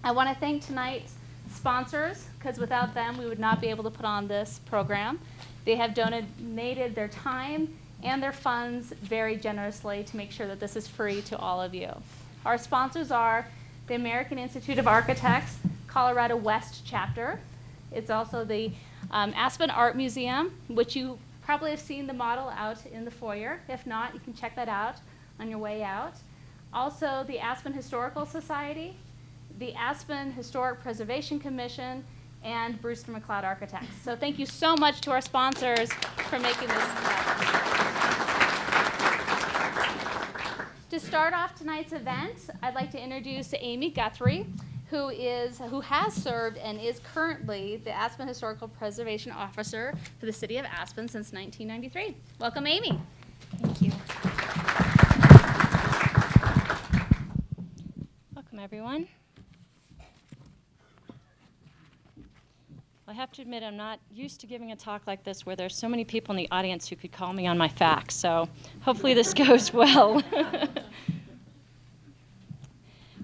I want to thank tonight's sponsors, because without them we would not be able to put on this program. They have donated their time and their funds very generously to make sure that this is free to all of you. Our sponsors are the American Institute of Architects, Colorado West chapter. It's also the Aspen Art Museum, which you probably have seen the model out in the foyer. If not, you can check that out on your way out. Also, the Aspen Historical Society, the Aspen Historic Preservation Commission, and Brewster McLeod Architects. So thank you so much to our sponsors for making this happen. To start off tonight's event, I'd like to introduce Amy Guthrie, who has served and is currently the Aspen Historical Preservation Officer for the City of Aspen since 1993. Welcome, Amy. Thank you. Welcome, everyone. I have to admit, I'm not used to giving a talk like this where there's so many people in the audience who could call me on my facts, so hopefully this goes well.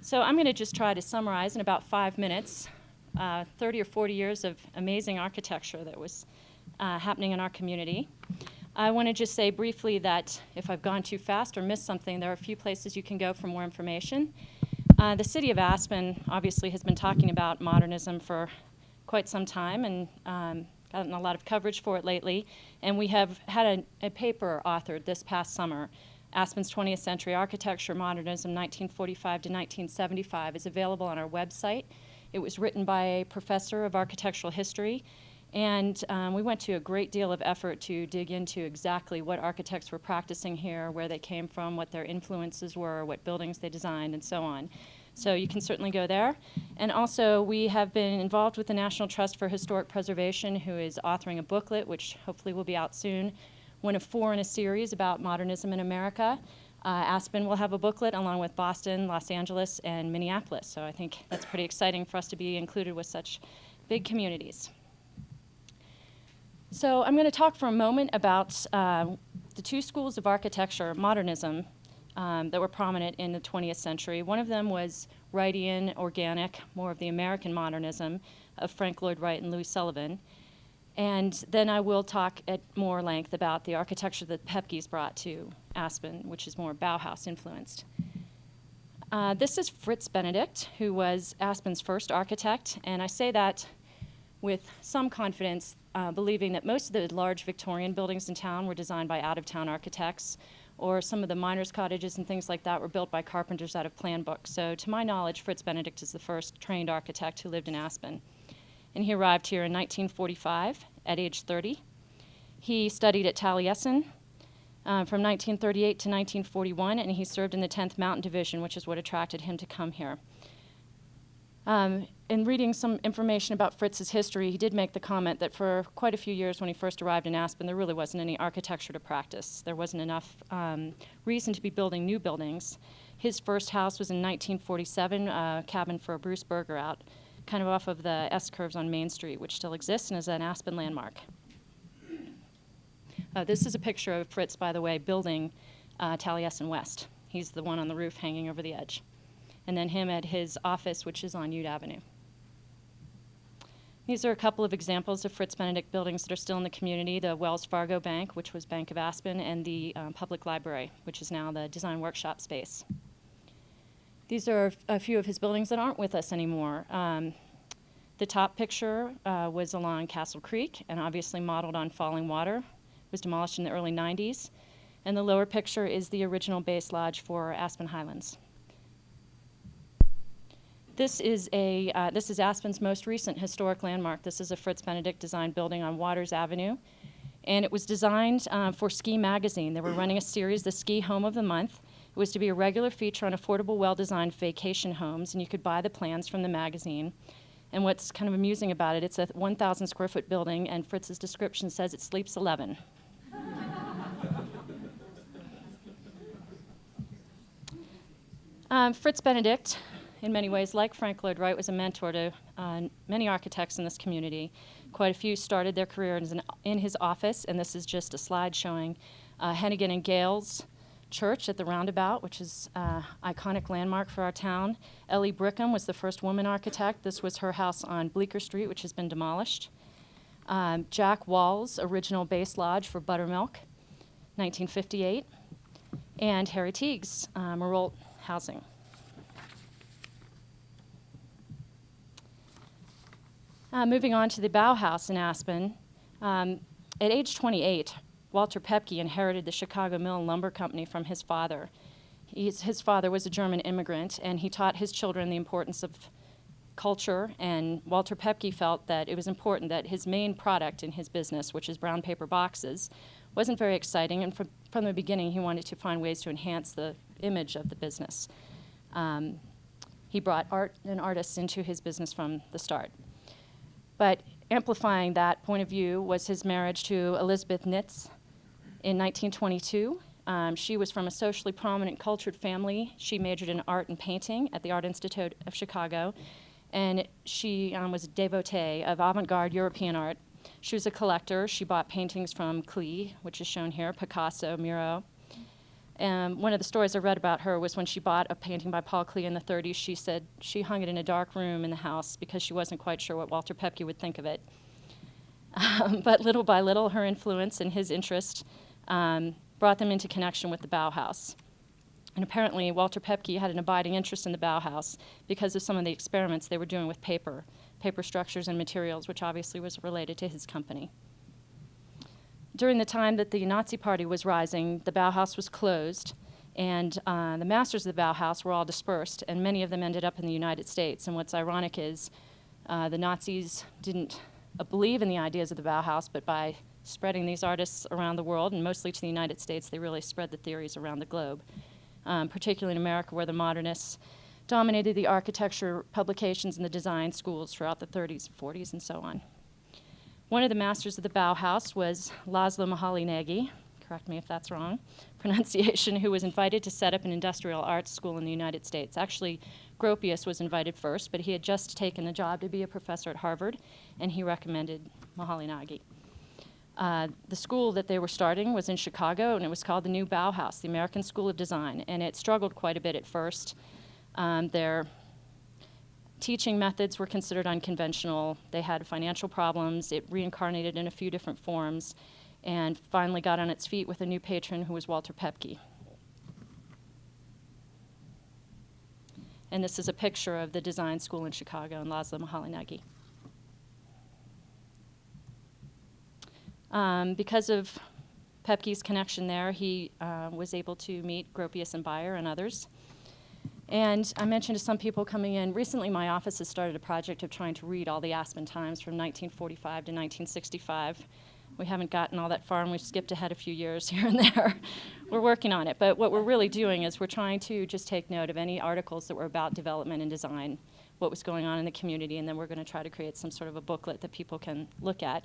So I'm going to just try to summarize in about 5 minutes 30 or 40 years of amazing architecture that was happening in our community. I want to just say briefly that if I've gone too fast or missed something, there are a few places you can go for more information. The City of Aspen obviously has been talking about modernism for quite some time and gotten a lot of coverage for it lately. And we have had a paper authored this past summer, Aspen's 20th Century Architecture, Modernism, 1945 to 1975, is available on our website. It was written by a professor of architectural history, and we went to a great deal of effort to dig into exactly what architects were practicing here, where they came from, what their influences were, what buildings they designed, and so on. So you can certainly go there. And also, we have been involved with the National Trust for Historic Preservation, who is authoring a booklet, which hopefully will be out soon, one of 4 in a series about modernism in America. Aspen will have a booklet along with Boston, Los Angeles, and Minneapolis. So I think that's pretty exciting for us to be included with such big communities. So I'm going to talk for a moment about the 2 schools of architecture, modernism, that were prominent in the 20th century. One of them was Wrightian, organic, more of the American modernism of Frank Lloyd Wright and Louis Sullivan. And then I will talk at more length about the architecture that Pitkin brought to Aspen, which is more Bauhaus influenced. This is Fritz Benedict, who was Aspen's first architect, and I say that with some confidence, believing that most of the large Victorian buildings in town were designed by out-of-town architects, or some of the miners' cottages and things like that were built by carpenters out of plan books. So to my knowledge, Fritz Benedict is the first trained architect who lived in Aspen. And he arrived here in 1945 at age 30. He studied at Taliesin from 1938 to 1941, and he served in the 10th Mountain Division, which is what attracted him to come here. In reading some information about Fritz's history, he did make the comment that for quite a few years when he first arrived in Aspen, there really wasn't any architecture to practice. There wasn't enough reason to be building new buildings. His first house was in 1947, a cabin for Bruce Berger out kind of off of the S-curves on Main Street, which still exists and is an Aspen landmark. This is a picture of Fritz, by the way, building Taliesin West. He's the one on the roof hanging over the edge. And then him at his office, which is on Ute Avenue. These are a couple of examples of Fritz Benedict buildings that are still in the community, the Wells Fargo Bank, which was Bank of Aspen, and the Public Library, which is now the Design Workshop space. These are a few of his buildings that aren't with us anymore. The top picture was along Castle Creek and obviously modeled on Falling Water. It was demolished in the early 90s. And the lower picture is the original base lodge for Aspen Highlands. This is Aspen's most recent historic landmark. This is a Fritz Benedict designed building on Waters Avenue. And it was designed for Ski Magazine. They were running a series, the Ski Home of the Month. It was to be a regular feature on affordable, well-designed vacation homes, and you could buy the plans from the magazine. And what's kind of amusing about it, it's a 1,000 square foot building, and Fritz's description says it sleeps 11. Fritz Benedict, in many ways, like Frank Lloyd Wright, was a mentor to many architects in this community. Quite a few started their career in his office, and this is just a slide showing Hennigan and Gales church at the roundabout, which is an iconic landmark for our town. Ellie Brickham was the first woman architect. This was her house on Bleecker Street, which has been demolished. Jack Wall's original base lodge for Buttermilk, 1958. And Harry Teague's Meroldt housing. Moving on to the Bauhaus in Aspen. At age 28, Walter Pepke inherited the Chicago Mill and Lumber Company from his father. His father was a German immigrant, and he taught his children the importance of culture, and Walter Pepke felt that it was important that his main product in his business, which is brown paper boxes, wasn't very exciting, and from the beginning he wanted to find ways to enhance the image of the business. He brought art and artists into his business from the start. But amplifying that point of view was his marriage to Elizabeth Nitz in 1922. She was from a socially prominent, cultured family. She majored in art and painting at the Art Institute of Chicago, and she was a devotee of avant-garde European art. She was a collector. She bought paintings from Klee, which is shown here, Picasso, Miro. One of the stories I read about her was when she bought a painting by Paul Klee in the 30s, she said she hung it in a dark room in the house because she wasn't quite sure what Walter Pepke would think of it. But little by little, her influence and his interest brought them into connection with the Bauhaus. And apparently, Walter Pepke had an abiding interest in the Bauhaus because of some of the experiments they were doing with paper structures and materials, which obviously was related to his company. During the time that the Nazi Party was rising, the Bauhaus was closed, and the masters of the Bauhaus were all dispersed, and many of them ended up in the United States. And what's ironic is the Nazis didn't believe in the ideas of the Bauhaus, but by spreading these artists around the world, and mostly to the United States, they really spread the theories around the globe, particularly in America, where the modernists dominated the architecture publications and the design schools throughout the 30s, 40s, and so on. One of the masters of the Bauhaus was Laszlo Moholy-Nagy, correct me if that's wrong, pronunciation, who was invited to set up an industrial arts school in the United States. Actually, Gropius was invited first, but he had just taken the job to be a professor at Harvard, and he recommended Moholy-Nagy. The school that they were starting was in Chicago, and it was called the New Bauhaus, the American School of Design, and it struggled quite a bit at first. Their teaching methods were considered unconventional. They had financial problems. It reincarnated in a few different forms and finally got on its feet with a new patron who was Walter Pepke. And this is a picture of the design school in Chicago and Laszlo Moholy-Nagy. Because of Pepke's connection there, he was able to meet Gropius and Beyer and others. And I mentioned to some people coming in, recently my office has started a project of trying to read all the Aspen Times from 1945 to 1965. We haven't gotten all that far, and we've skipped ahead a few years here and there. We're working on it, but what we're really doing is we're trying to just take note of any articles that were about development and design, what was going on in the community, and then we're going to try to create some sort of a booklet that people can look at.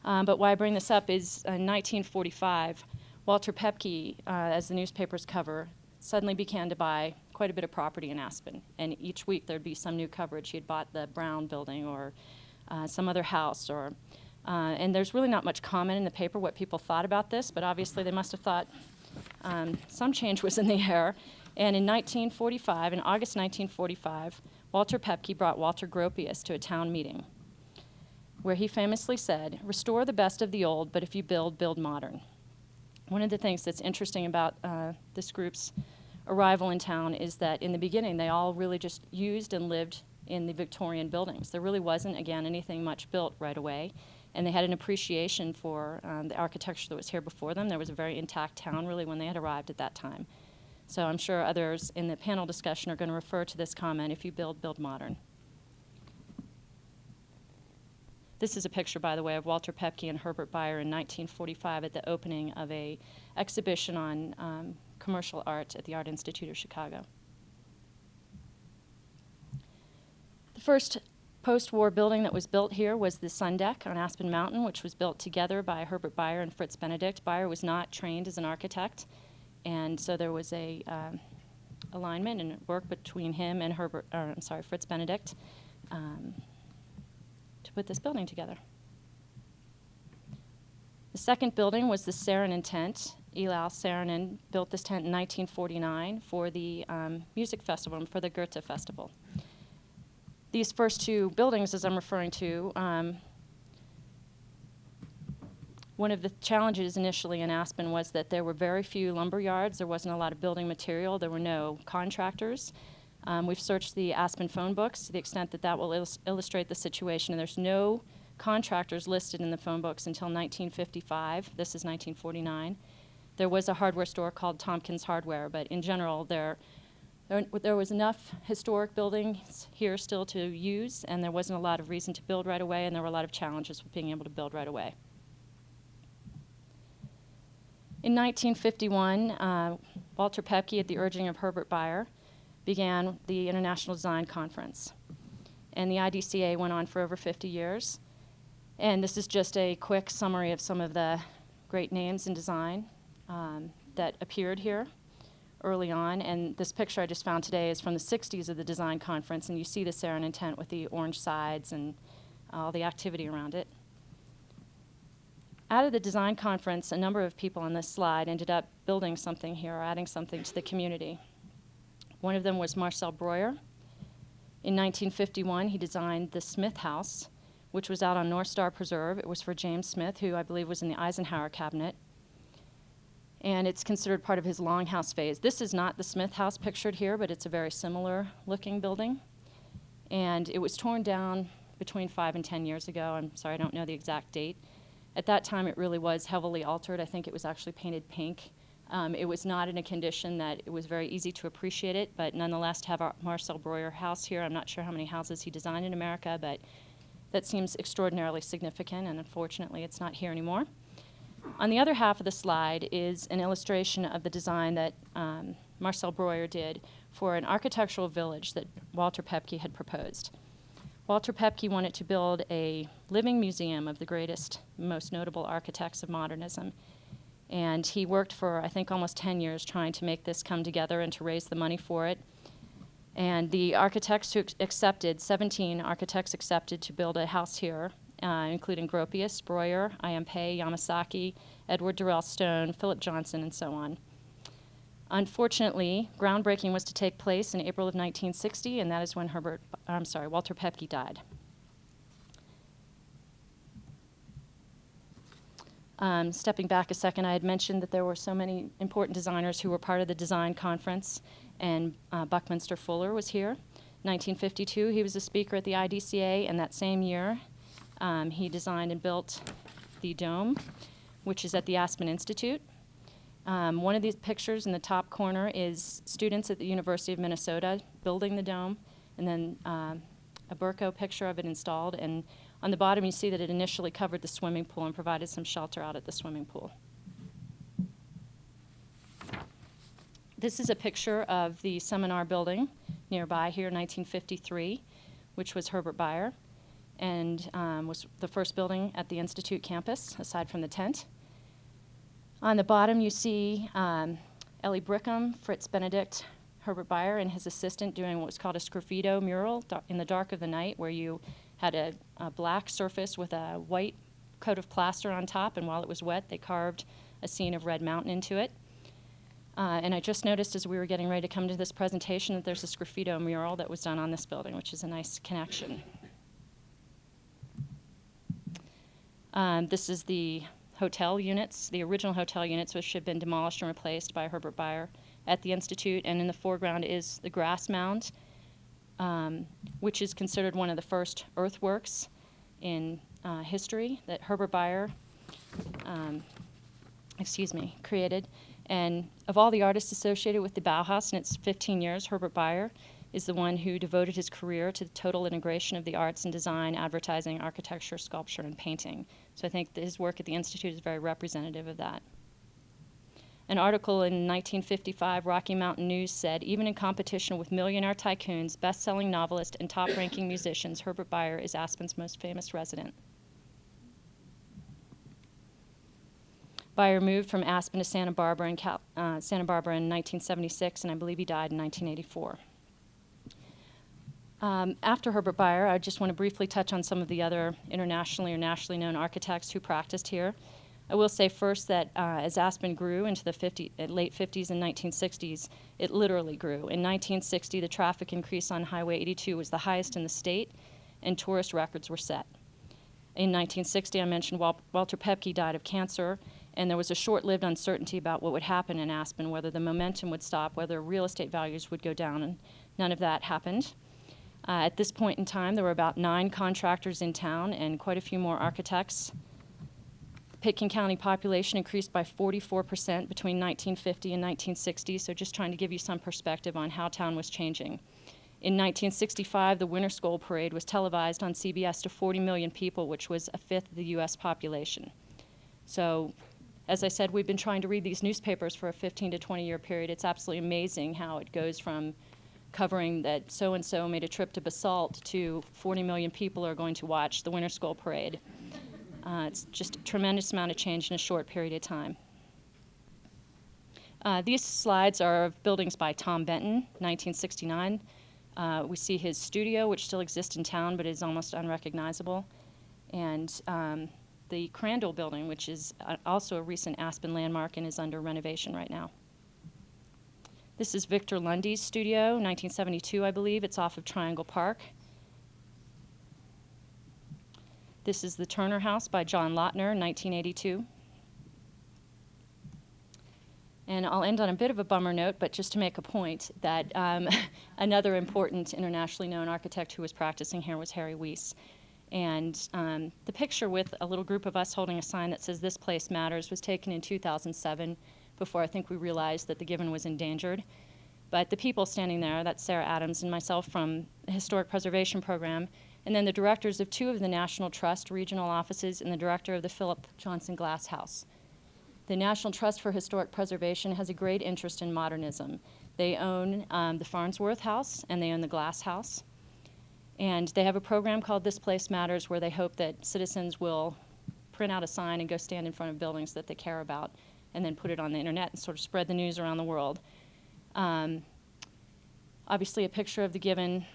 But why I bring this up is in 1945, Walter Pepke, as the newspaper's cover, suddenly began to buy quite a bit of property in Aspen, and each week there'd be some new coverage. He had bought the Brown building or some other house, or and there's really not much comment in the paper what people thought about this, but obviously they must have thought some change was in the air. And in 1945, in August 1945, Walter Pepke brought Walter Gropius to a town meeting where he famously said, "Restore the best of the old, but if you build, build modern." One of the things that's interesting about this group's arrival in town is that in the beginning they all really just used and lived in the Victorian buildings. There really wasn't, again, anything much built right away, and they had an appreciation for the architecture that was here before them. There was a very intact town really when they had arrived at that time. So I'm sure others in the panel discussion are going to refer to this comment, "If you build, build modern." This is a picture, by the way, of Walter Pepke and Herbert Beyer in 1945 at the opening of an exhibition on commercial art at the Art Institute of Chicago. The first post-war building that was built here was the Sun Deck on Aspen Mountain, which was built together by Herbert Beyer and Fritz Benedict. Beyer was not trained as an architect, and so there was a alignment and work between him and Fritz Benedict to put this building together. The second building was the Sarin and Tent. Eli Saarinen built this tent in 1949 for the music festival, for the Goethe Festival. These first two buildings, as I'm referring to, one of the challenges initially in Aspen was that there were very few lumber yards. There wasn't a lot of building material. There were no contractors. We've searched the Aspen phone books to the extent that that will illustrate the situation, and there's no contractors listed in the phone books until 1955. This is 1949. There was a hardware store called Tompkins Hardware, but in general, there was enough historic buildings here still to use, and there wasn't a lot of reason to build right away, and there were a lot of challenges with being able to build right away. In 1951, Walter Pepke, at the urging of Herbert Bayer, began the International Design Conference. And the IDCA went on for over 50 years. And this is just a quick summary of some of the great names in design that appeared here early on. And this picture I just found today is from the 60s of the design conference, and you see the Saarinen tent with the orange sides and all the activity around it. Out of the design conference, a number of people on this slide ended up building something here or adding something to the community. One of them was Marcel Breuer. In 1951, he designed the Smith House, which was out on North Star Preserve. It was for James Smith, who I believe was in the Eisenhower cabinet. And it's considered part of his longhouse phase. This is not the Smith House pictured here, but it's a very similar looking building. And it was torn down between 5 and 10 years ago. I'm sorry, I don't know the exact date. At that time, it really was heavily altered. I think it was actually painted pink. It was not in a condition that it was very easy to appreciate it, but nonetheless, to have our Marcel Breuer house here, I'm not sure how many houses he designed in America, but that seems extraordinarily significant, and unfortunately, it's not here anymore. On the other half of the slide is an illustration of the design that Marcel Breuer did for an architectural village that Walter Pepke had proposed. Walter Pepke wanted to build a living museum of the greatest, most notable architects of modernism. And he worked for, I think, almost 10 years trying to make this come together and to raise the money for it. And the architects who accepted, 17 architects accepted to build a house here, including Gropius, Breuer, Iampe, Yamasaki, Edward Durrell Stone, Philip Johnson, and so on. Unfortunately, groundbreaking was to take place in April of 1960, and that is when Walter Pepke died. Stepping back a second, I had mentioned that there were so many important designers who were part of the design conference, and Buckminster Fuller was here. 1952, he was a speaker at the IDCA, and that same year, he designed and built the dome, which is at the Aspen Institute. One of these pictures in the top corner is students at the University of Minnesota building the dome, and then a Burko picture of it installed. And on the bottom, you see that it initially covered the swimming pool and provided some shelter out at the swimming pool. This is a picture of the seminar building nearby here, 1953, which was Herbert Bayer, and was the first building at the Institute campus, aside from the tent. On the bottom, you see Ellie Brickham, Fritz Benedict, Herbert Bayer, and his assistant doing what was called a sgraffito mural in the dark of the night, where you had a black surface with a white coat of plaster on top, and while it was wet, they carved a scene of Red Mountain into it. And I just noticed as we were getting ready to come to this presentation that there's a sgraffito mural that was done on this building, which is a nice connection. This is the hotel units, the original hotel units, which have been demolished and replaced by Herbert Bayer at the Institute. And in the foreground is the grass mound, which is considered one of the first earthworks in history that Herbert Bayer created. And of all the artists associated with the Bauhaus in its 15 years, Herbert Bayer is the one who devoted his career to the total integration of the arts and design, advertising, architecture, sculpture, and painting. So I think that his work at the Institute is very representative of that. An article in 1955, Rocky Mountain News said, even in competition with millionaire tycoons, best-selling novelist, and top-ranking musicians, Herbert Bayer is Aspen's most famous resident. Bayer moved from Aspen to Santa Barbara in 1976, and I believe he died in 1984. After Herbert Bayer, I just want to briefly touch on some of the other internationally or nationally known architects who practiced here. I will say first that as Aspen grew into the late 50s and 1960s, it literally grew. In 1960, the traffic increase on Highway 82 was the highest in the state, and tourist records were set. In 1960, I mentioned Walter Pepke died of cancer, and there was a short-lived uncertainty about what would happen in Aspen, whether the momentum would stop, whether real estate values would go down, and none of that happened. At this point in time, there were about 9 contractors in town and quite a few more architects. Pitkin County population increased by 44% between 1950 and 1960, so just trying to give you some perspective on how town was changing. In 1965, the Winter Skull Parade was televised on CBS to 40 million people, which was a fifth of the U.S. population. So, as I said, we've been trying to read these newspapers for a 15 to 20-year period. It's absolutely amazing how it goes from covering that so-and-so made a trip to Basalt to 40 million people are going to watch the Winter Skull Parade. It's just a tremendous amount of change in a short period of time. These slides are of buildings by Tom Benton, 1969. We see his studio, which still exists in town but is almost unrecognizable, and the Crandall building, which is also a recent Aspen landmark and is under renovation right now. This is Victor Lundy's studio, 1972, I believe. It's off of Triangle Park. This is the Turner House by John Lautner, 1982. And I'll end on a bit of a bummer note, but just to make a point that another important internationally known architect who was practicing here was Harry Weiss. And the picture with a little group of us holding a sign that says "This Place Matters" was taken in 2007, before I think we realized that the Given was endangered. But the people standing there, that's Sarah Adams and myself from the Historic Preservation Program, and then the directors of 2 of the National Trust regional offices and the director of the Philip Johnson Glass House. The National Trust for Historic Preservation has a great interest in modernism. They own the Farnsworth House and they own the Glass House. And they have a program called This Place Matters, where they hope that citizens will print out a sign and go stand in front of buildings that they care about and then put it on the internet and sort of spread the news around the world. Obviously a picture of the Given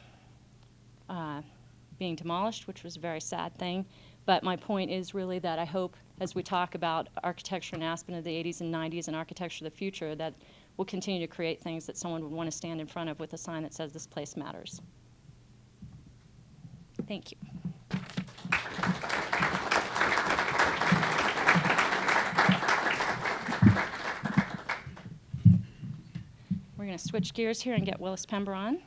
being demolished, which was a very sad thing. But my point is really that I hope, as we talk about architecture in Aspen of the 80s and 90s and architecture of the future, that we'll continue to create things that someone would want to stand in front of with a sign that says "This Place Matters." Thank you. We're going to switch gears here and get Willis Pember on.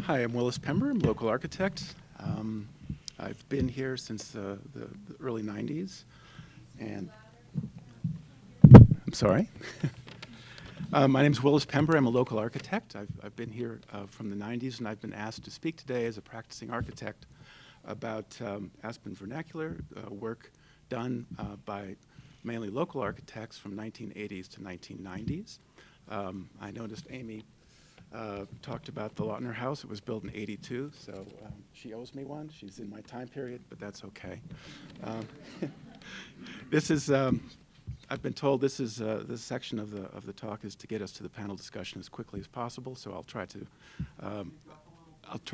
Hi, I'm Willis Pember. I'm a local architect. I've been here since the early 90s. And I'm sorry. My name's Willis Pember. I'm a local architect. I've been here from the 90s, and I've been asked to speak today as a practicing architect about Aspen vernacular work done by mainly local architects from 1980s to 1990s. I noticed Amy talked about the Lautner House. It was built in '82, so she owes me one. She's in my time period, but that's okay. This is, I've been told this is this section of the talk is to get us to the panel discussion as quickly as possible. So I'll try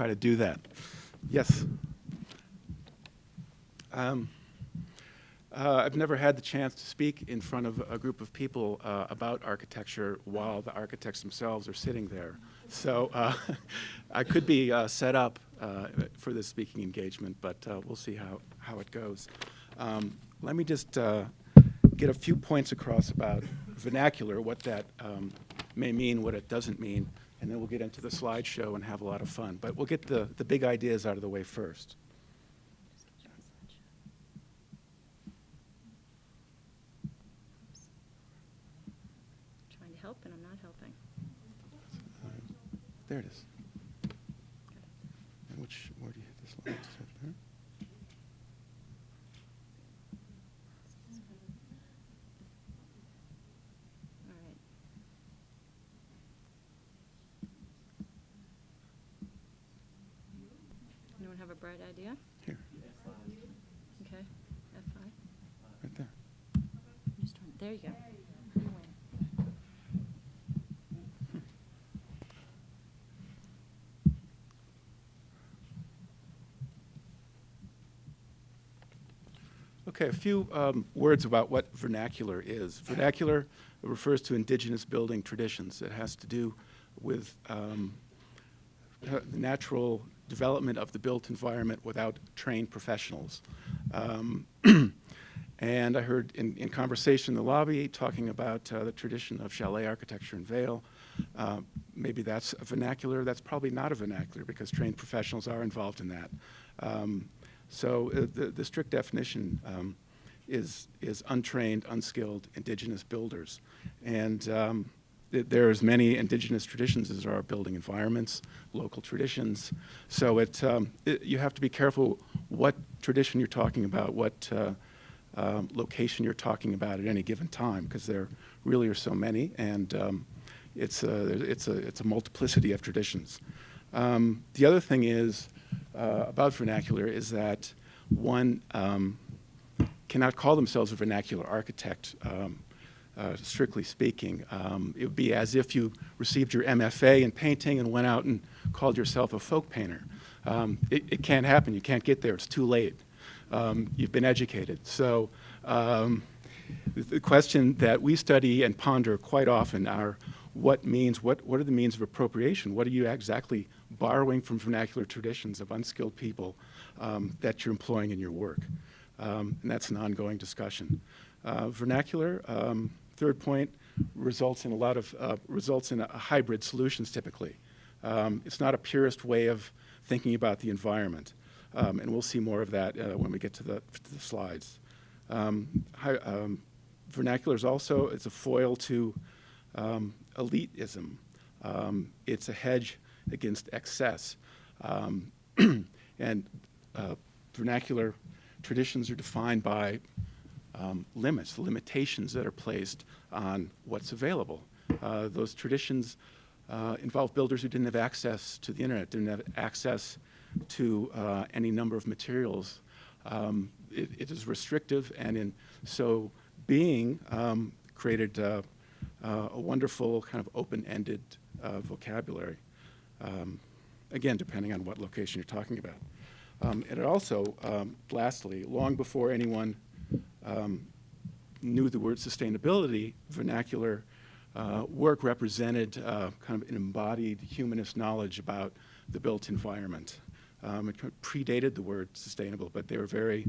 to do that. Yes. I've never had the chance to speak in front of a group of people about architecture while the architects themselves are sitting there. So I could be set up for this speaking engagement, but we'll see how it goes. Let me just get a few points across about vernacular, what that may mean, what it doesn't mean, and then we'll get into the slideshow and have a lot of fun. But we'll get the big ideas out of the way first. Trying to help, and I'm not helping. There it is. And where do you hit the slides? Is that there? All right. Anyone have a bright idea? Here, Okay. F5. right there. Just turn. There you go. Okay, a few words about what vernacular is. Vernacular refers to indigenous building traditions. It has to do with the natural development of the built environment without trained professionals. And I heard in conversation in the lobby talking about the tradition of chalet architecture in Vail. Maybe that's a vernacular. That's probably not a vernacular because trained professionals are involved in that. So the strict definition is untrained, unskilled indigenous builders. And there's many indigenous traditions as there are building environments, local traditions. So you have to be careful what tradition you're talking about, what location you're talking about at any given time, because there really are so many, and it's a multiplicity of traditions. The other thing is about vernacular is that one cannot call themselves a vernacular architect, strictly speaking. It would be as if you received your MFA in painting and went out and called yourself a folk painter. It can't happen. You can't get there. It's too late. You've been educated. So the question that we study and ponder quite often are what are the means of appropriation? What are you exactly borrowing from vernacular traditions of unskilled people that you're employing in your work? And that's an ongoing discussion. Vernacular, third point, results in a hybrid solutions typically. It's not a purist way of thinking about the environment. And we'll see more of that when we get to the slides. Vernacular is also, it's a foil to elitism. It's a hedge against excess. And vernacular traditions are defined by limitations that are placed on what's available. Those traditions involve builders who didn't have access to the internet, didn't have access to any number of materials. It is restrictive, and in so being created a wonderful kind of open-ended vocabulary, again, depending on what location you're talking about. And it also, lastly, long before anyone knew the word sustainability, vernacular work represented kind of an embodied humanist knowledge about the built environment. It predated the word sustainable, but they were very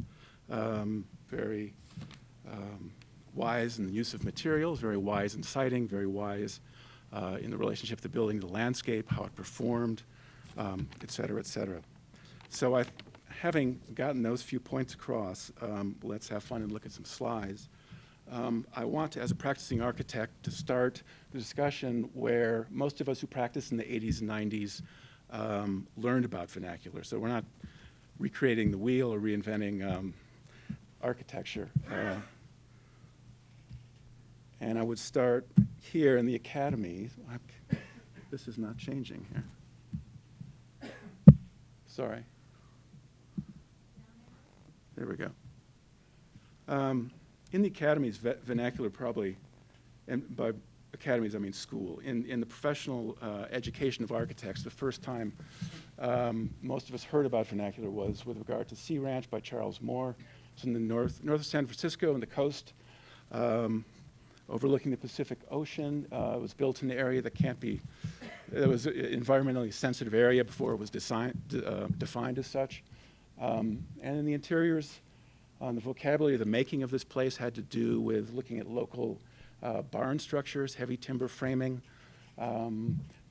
wise in the use of materials, very wise in siting, very wise in the relationship of the building to the landscape, how it performed, et cetera, et cetera. So having gotten those few points across, let's have fun and look at some slides. I want to, as a practicing architect, to start the discussion where most of us who practiced in the 80s and 90s learned about vernacular. So we're not recreating the wheel or reinventing architecture. And I would start here in the academy. This is not changing here. Sorry. There we go. In the academies, vernacular probably, and by academies I mean school, in the professional education of architects, the first time most of us heard about vernacular was with regard to Sea Ranch by Charles Moore. It's in the north of San Francisco on the coast, overlooking the Pacific Ocean. It was built in an area that it was an environmentally sensitive area before it was defined as such. And in the interiors, the vocabulary of the making of this place had to do with looking at local barn structures, heavy timber framing,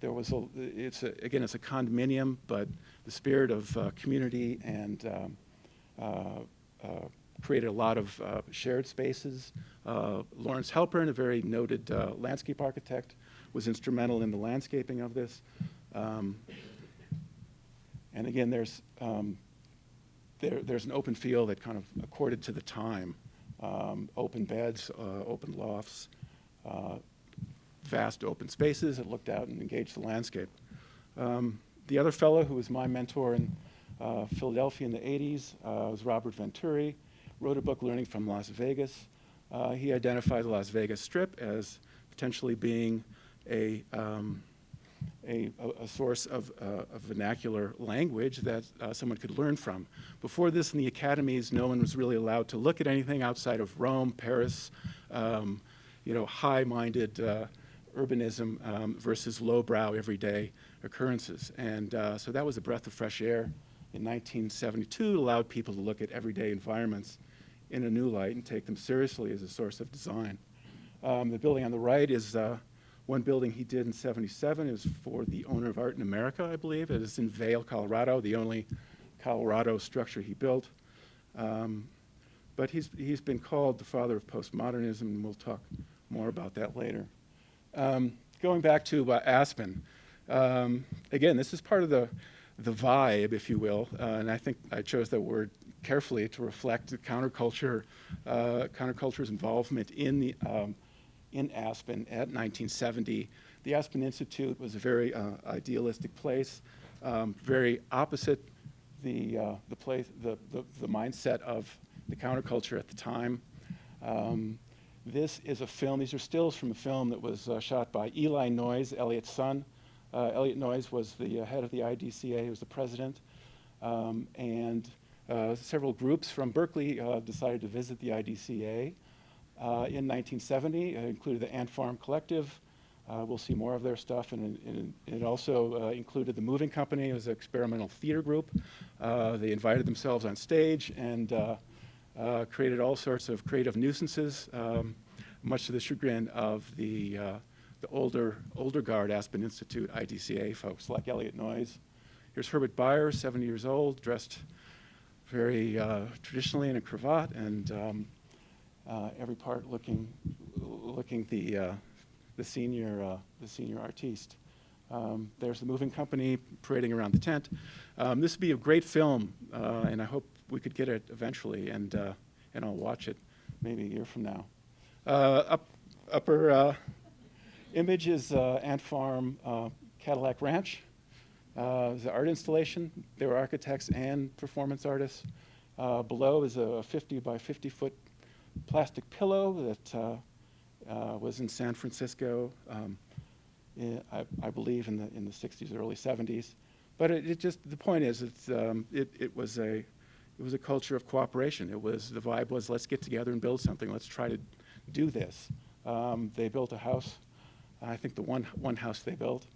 there was it's a condominium, but the spirit of community and created a lot of shared spaces. Lawrence Halpern, a very noted landscape architect, was instrumental in the landscaping of this. And again, there's an open field that kind of accorded to the time. Open beds, open lofts, vast open spaces that looked out and engaged the landscape. The other fellow who was my mentor in Philadelphia in the 80s was Robert Venturi, wrote a book, Learning from Las Vegas. He identified the Las Vegas Strip as potentially being a source of vernacular language that someone could learn from. Before this, in the academies, no one was really allowed to look at anything outside of Rome, Paris, high-minded urbanism versus lowbrow, everyday occurrences. And so that was a breath of fresh air in 1972. It allowed people to look at everyday environments in a new light and take them seriously as a source of design. The building on the right is one building he did in '77. It was for the owner of Art in America, I believe. It is in Vail, Colorado, the only Colorado structure he built. But he's been called the father of postmodernism, and we'll talk more about that later. Going back to Aspen, again, this is part of the vibe, if you will, and I think I chose that word carefully to reflect the counterculture's involvement in Aspen at 1970. The Aspen Institute was a very idealistic place, very opposite the mindset of the counterculture at the time. This is a film. These are stills from a film that was shot by Eli Noyes, Elliot's son. Elliot Noyes was the head of the IDCA. He was the president, and several groups from Berkeley decided to visit the IDCA. In 1970, it included the Ant Farm Collective. We'll see more of their stuff, and it also included the Moving Company. It was an experimental theater group. They invited themselves on stage and created all sorts of creative nuisances, much to the chagrin of the older guard Aspen Institute IDCA folks like Elliot Noyes. Here's Herbert Beyer, 70 years old, dressed very traditionally in a cravat, and every part looking the senior artiste. There's the Moving Company parading around the tent. This would be a great film, and I hope we could get it eventually, and I'll watch it maybe a year from now. Upper image is Ant Farm Cadillac Ranch. The art installation. They were architects and performance artists. Below is a 50 by 50 foot plastic pillow that was in San Francisco, I believe in the 60s, early 70s. But the point is, it was a culture of cooperation. The vibe was, let's get together and build something. Let's try to do this. They built a house. I think the one house they built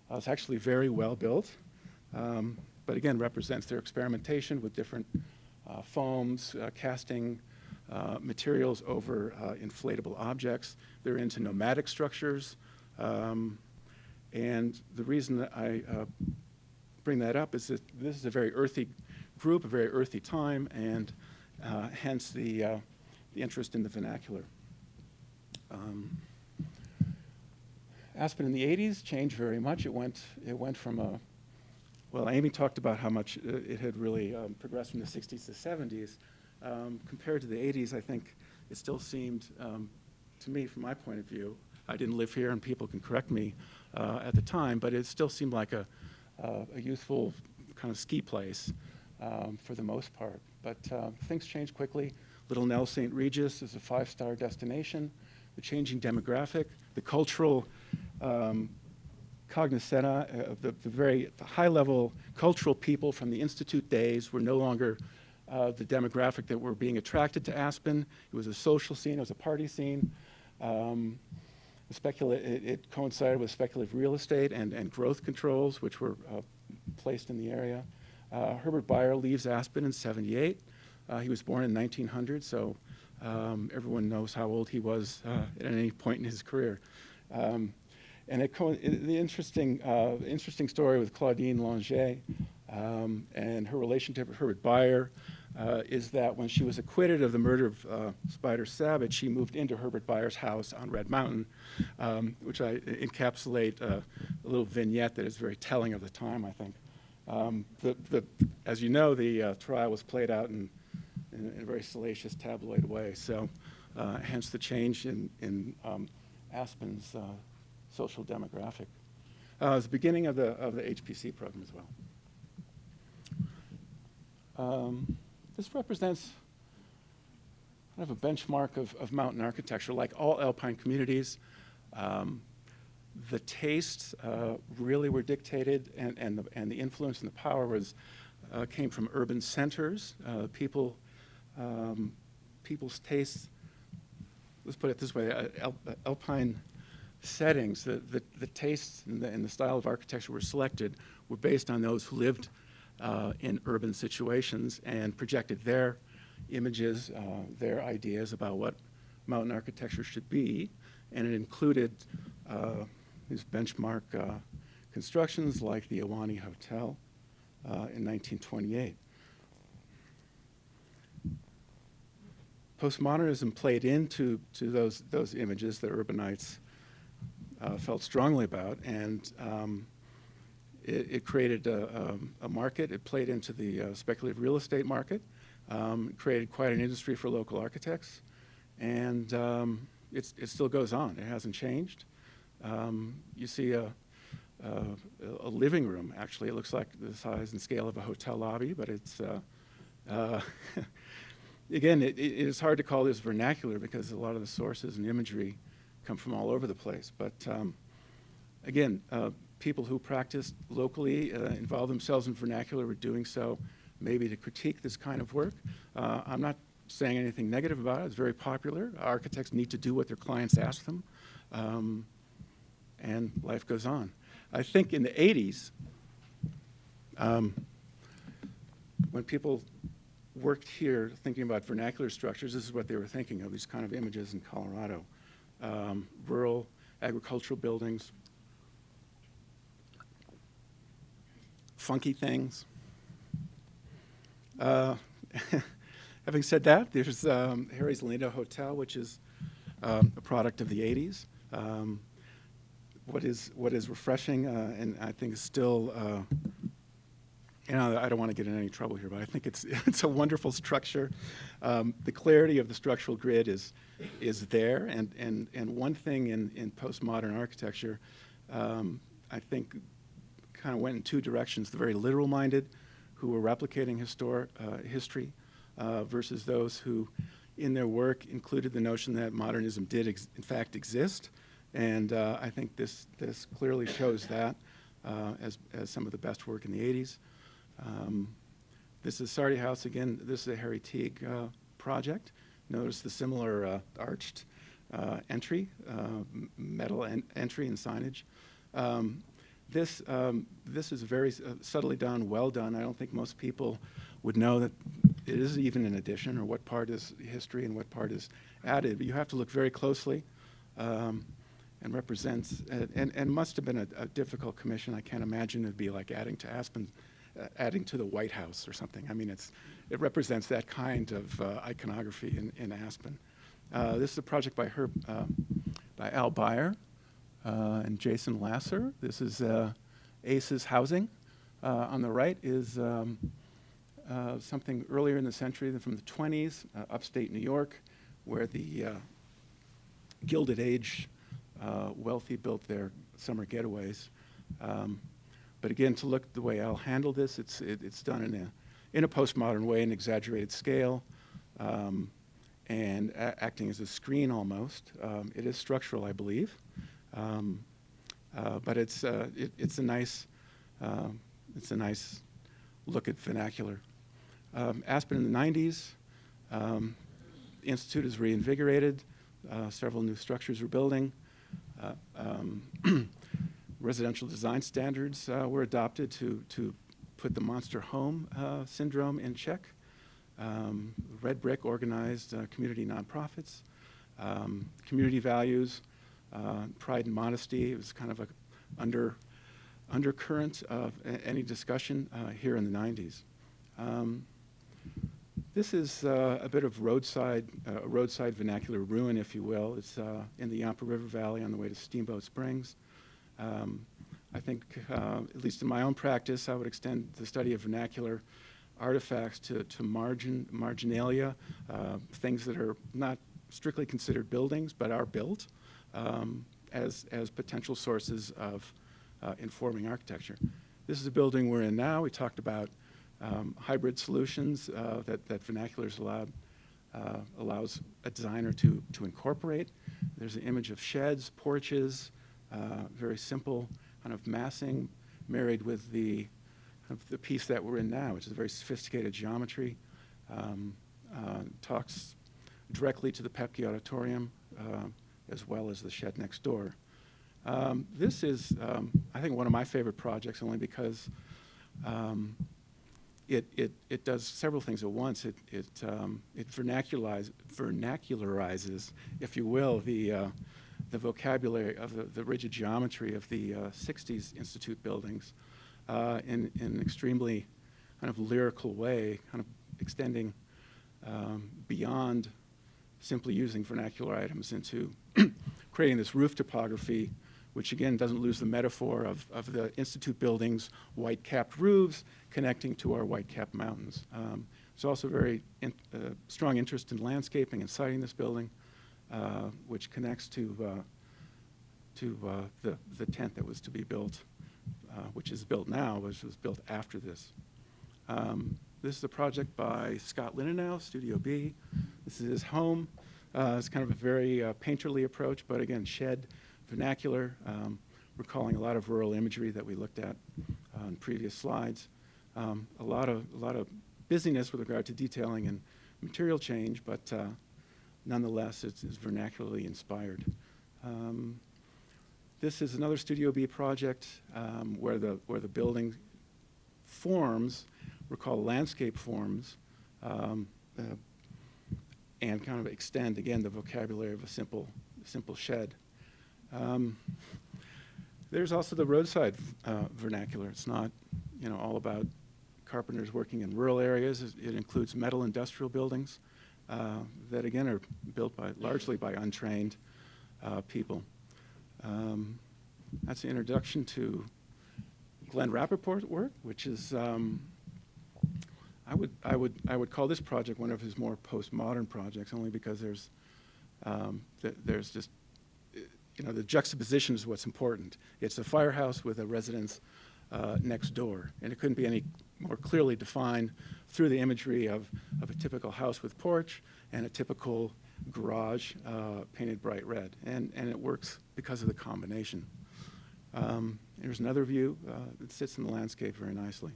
was actually very well built, but again represents their experimentation with different foams, casting materials over inflatable objects. They're into nomadic structures, and the reason that I bring that up is that this is a very earthy group, a very earthy time, and hence the interest in the vernacular. Aspen in the 80s changed very much. It went from well, Amy talked about how much it had really progressed from the 60s to 70s. Compared to the 80s, I think it still seemed, to me, from my point of view, I didn't live here, and people can correct me at the time, but it still seemed like a youthful kind of ski place for the most part. But things changed quickly. Little Nell St. Regis is a 5-star destination. The changing demographic, the cultural cognoscenta, the very high-level cultural people from the Institute days were no longer the demographic that were being attracted to Aspen. It was a social scene. It was a party scene. It coincided with speculative real estate and growth controls, which were placed in the area. Herbert Beyer leaves Aspen in '78. He was born in 1900, so everyone knows how old he was at any point in his career. And the interesting story with Claudine Langer and her relationship with Herbert Bayer is that when she was acquitted of the murder of Spider Savage, she moved into Herbert Bayer's house on Red Mountain, which I encapsulate a little vignette that is very telling of the time, I think. As you know, the trial was played out in a very salacious tabloid way, so hence the change in Aspen's social demographic. It was the beginning of the HPC program as well. This represents kind of a benchmark of mountain architecture. Like all alpine communities, the tastes really were dictated, and the influence and the power came from urban centers. People's tastes, let's put it this way, alpine settings, the tastes and the style of architecture were selected were based on those who lived in urban situations and projected their images, their ideas about what mountain architecture should be, and it included these benchmark constructions like the Ahwahnee Hotel in 1928. Postmodernism played into those images that urbanites felt strongly about, and it created a market. It played into the speculative real estate market, created quite an industry for local architects, and it still goes on. It hasn't changed. You see a living room, actually. It looks like the size and scale of a hotel lobby, but it's, again, it is hard to call this vernacular because a lot of the sources and imagery come from all over the place. But again, people who practiced locally, involve themselves in vernacular, were doing so maybe to critique this kind of work. I'm not saying anything negative about it. It's very popular. Architects need to do what their clients ask them, and life goes on. I think in the 80s, when people worked here thinking about vernacular structures, this is what they were thinking of, these kind of images in Colorado. Rural agricultural buildings, funky things. Having said that, there's Harry's Lindo Hotel, which is a product of the 80s. What is refreshing and I think is still, I don't want to get in any trouble here, but I think it's a wonderful structure. The clarity of the structural grid is there, and one thing in postmodern architecture, I think, kind of went in two directions: the very literal-minded, who were replicating history, versus those who, in their work, included the notion that modernism did in fact exist. And I think this clearly shows that as some of the best work in the 80s. This is Sardi House again. This is a Harry Teague project. Notice the similar arched entry, metal entry and signage. This is very subtly done, well done. I don't think most people would know that it is even an addition, or what part is history and what part is added. But you have to look very closely, and represents, and must have been a difficult commission. I can't imagine it'd be like adding to Aspen, adding to the White House or something. I mean, it represents that kind of iconography in Aspen. This is a project by Al Bayer and Jason Lasser. This is ACE's housing. On the right is something earlier in the century, from the 20s, upstate New York, where the Gilded Age wealthy built their summer getaways. But again, to look the way Al handled this, it's done in a postmodern way, an exaggerated scale, and acting as a screen almost. It is structural, I believe, but it's a nice look at vernacular. Aspen in the 90s, Institute is reinvigorated. Several new structures were building. Residential design standards were adopted to put the monster home syndrome in check. Red Brick organized community nonprofits. Community values pride and modesty. It was kind of a undercurrent of any discussion here in the 90s. This is a bit of roadside vernacular ruin, if you will. It's in the Yampa River Valley on the way to Steamboat Springs. I think, at least in my own practice, I would extend the study of vernacular artifacts to marginalia, things that are not strictly considered buildings, but are built as potential sources of informing architecture. This is a building we're in now. We talked about hybrid solutions that vernaculars allows a designer to incorporate. There's an image of sheds, porches, very simple kind of massing married with the piece that we're in now, which is a very sophisticated geometry. Talks directly to the Pitkin auditorium as well as the shed next door. This is, I think, one of my favorite projects, only because it does several things at once. It vernacularizes, if you will, the vocabulary of the rigid geometry of the 60s Institute buildings in an extremely kind of lyrical way, kind of extending beyond simply using vernacular items into creating this roof topography, which again doesn't lose the metaphor of the Institute buildings' white-capped roofs connecting to our white-capped mountains. There's also very strong interest in landscaping and siting this building, which connects to the tent that was to be built, which is built now, which was built after this. This is a project by Scott Linenow, Studio B. This is his home. It's kind of a very painterly approach, but again, shed, vernacular, recalling a lot of rural imagery that we looked at on previous slides. A lot of busyness with regard to detailing and material change, but nonetheless, it's vernacularly inspired. This is another Studio B project where the building forms, recall landscape forms, and kind of extend again the vocabulary of a simple shed. There's also the roadside vernacular. It's not, all about carpenters working in rural areas. It includes metal industrial buildings that again are built largely by untrained people. That's an introduction to Glenn Rappaport's work, which is I would call this project one of his more postmodern projects, only because there's just the juxtaposition is what's important. It's a firehouse with a residence next door, and it couldn't be any more clearly defined through the imagery of a typical house with porch and a typical garage painted bright red, and it works because of the combination. Here's another view that sits in the landscape very nicely.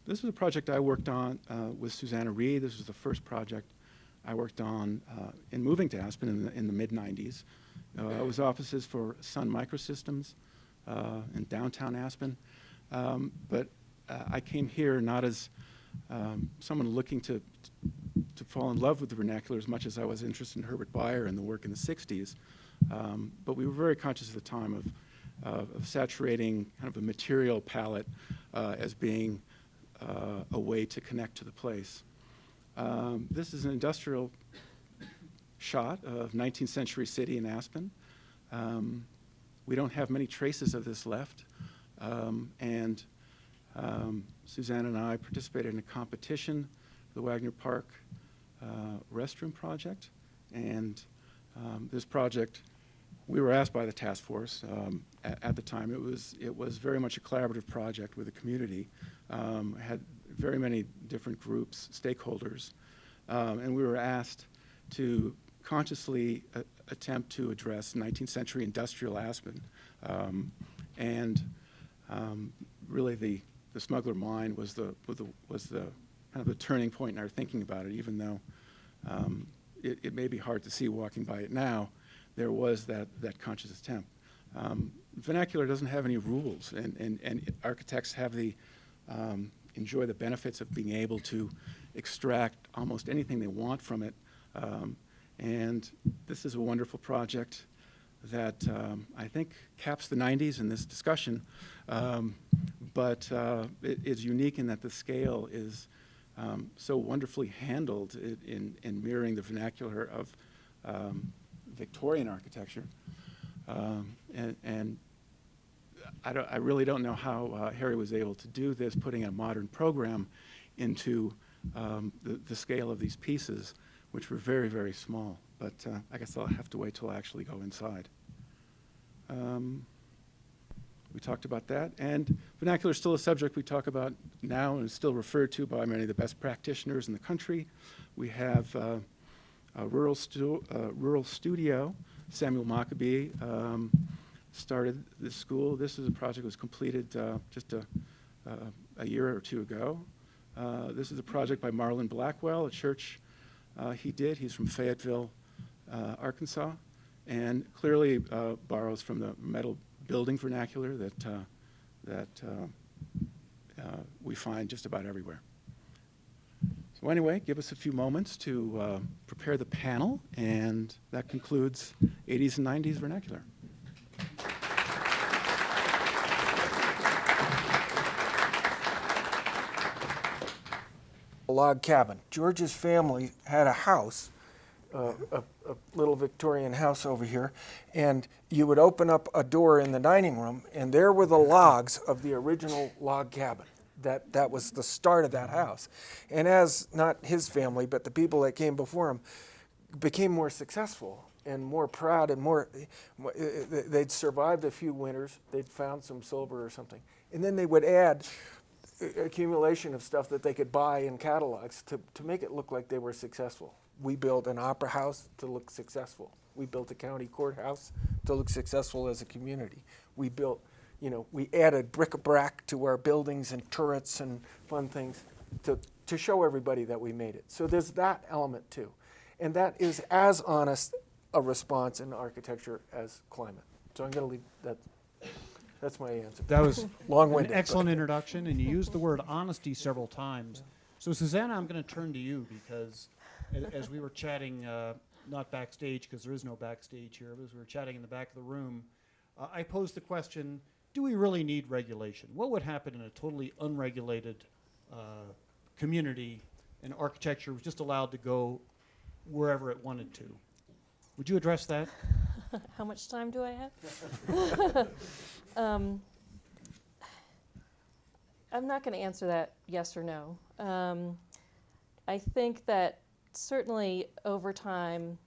This is a project I worked on with Suzannah Reid. This was the first project I worked on in moving to Aspen in the mid-90s. It was offices for Sun Microsystems in downtown Aspen. But I came here not as someone looking to fall in love with the vernacular as much as I was interested in Herbert Bayer and the work in the 60s. But we were very conscious at the time of saturating kind of a material palette as being a way to connect to the place. This is an industrial shot of 19th century city in Aspen. We don't have many traces of this left. And Suzanne and I participated in a competition, the Wagner Park restroom project. And this project, we were asked by the task force at the time. It was very much a collaborative project with the community. Had very many different groups, stakeholders, and we were asked to consciously attempt to address 19th century industrial Aspen. Really the smuggler mine was the kind of the turning point in our thinking about it, even though it may be hard to see walking by it now. There was that conscious attempt. Vernacular doesn't have any rules, and architects have enjoy the benefits of being able to extract almost anything they want from it. And this is a wonderful project that I think caps the 90s in this discussion, but it is unique in that the scale is so wonderfully handled in mirroring the vernacular of Victorian architecture. And I really don't know how Harry was able to do this, putting a modern program into the scale of these pieces, which were very, very small. But I guess I'll have to wait till I actually go inside. We talked about that. And vernacular is still a subject we talk about now and is still referred to by many of the best practitioners in the country. We have a rural studio. Samuel Maccabee started this school. This is a project that was completed just a year or two ago. This is a project by Marlon Blackwell, a church he did. He's from Fayetteville, Arkansas, and clearly borrows from the metal building vernacular that we find just about everywhere. So anyway, give us a few moments to prepare the panel, and that concludes 80s and 90s vernacular. A log cabin. George's family had a house, a little Victorian house over here, and you would open up a door in the dining room, and there were the logs of the original log cabin. That was the start of that house. And as, not his family, but the people that came before him, became more successful and more proud and more, they'd survived a few winters, they'd found some silver or something, and then they would add accumulation of stuff that they could buy in catalogs to make it look like they were successful. We built an opera house to look successful. We built a county courthouse to look successful as a community. We built, we added bric-a-brac to our buildings and turrets and fun things to show everybody that we made it. So there's that element too. And that is as honest a response in architecture as climate. So I'm going to leave that. That's my answer. That was long-winded, an excellent introduction, and you used the word honesty several times. So Suzannah, I'm going to turn to you because as we were chatting, not backstage because there is no backstage here, but as we were chatting in the back of the room, I posed the question, do we really need regulation? What would happen in a totally unregulated community and architecture was just allowed to go wherever it wanted to? Would you address that? How much time do I have? I'm not going to answer that yes or no. I think that certainly over time,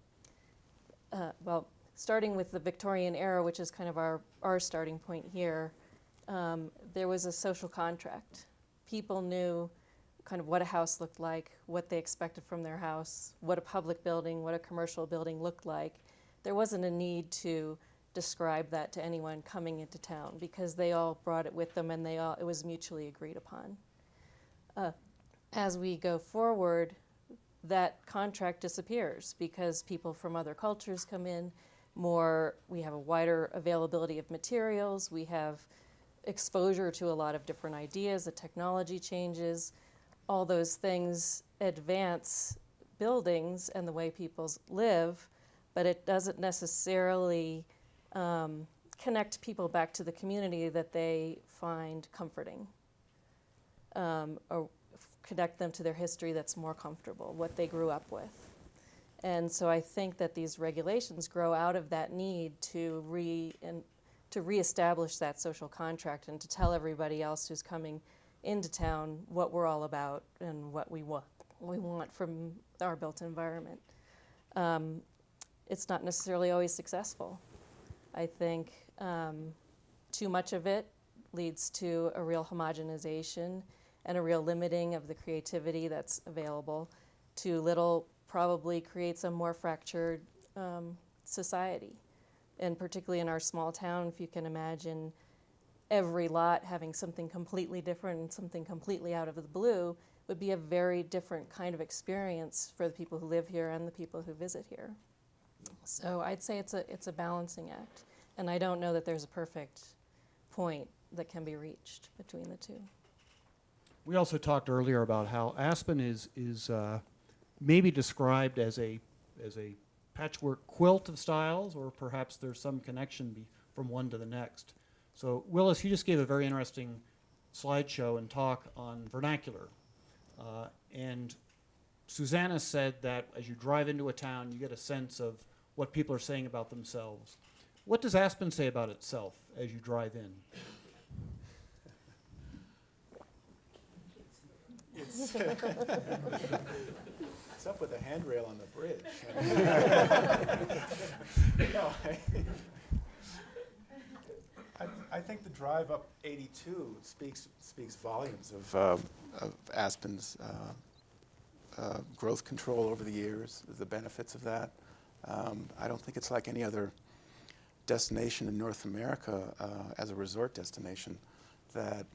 starting with the Victorian era, which is kind of our starting point here, there was a social contract. People knew kind of what a house looked like, what they expected from their house, what a public building, what a commercial building looked like. There wasn't a need to describe that to anyone coming into town because they all brought it with them and it was mutually agreed upon. As we go forward, that contract disappears because people from other cultures come in, we have a wider availability of materials, we have exposure to a lot of different ideas, the technology changes, all those things advance buildings and the way people live, but it doesn't necessarily connect people back to the community that they find comforting, or connect them to their history that's more comfortable, what they grew up with. And so I think that these regulations grow out of that need to reestablish that social contract and to tell everybody else who's coming into town what we're all about and what we want from our built environment. It's not necessarily always successful. I think too much of it leads to a real homogenization and a real limiting of the creativity that's available. Too little probably creates a more fractured society. And particularly in our small town, if you can imagine every lot having something completely different and something completely out of the blue, would be a very different kind of experience for the people who live here and the people who visit here. So I'd say it's a balancing act, and I don't know that there's a perfect point that can be reached between the two. We also talked earlier about how Aspen is maybe described as a patchwork quilt of styles, or perhaps there's some connection from one to the next. So Willis, you just gave a very interesting slideshow and talk on vernacular. And Suzannah said that as you drive into a town, you get a sense of what people are saying about themselves. What does Aspen say about itself as you drive in? It's up with a handrail on the bridge. No, I think the drive up 82 speaks volumes of Aspen's growth control over the years, the benefits of that. I don't think it's like any other destination in North America as a resort destination that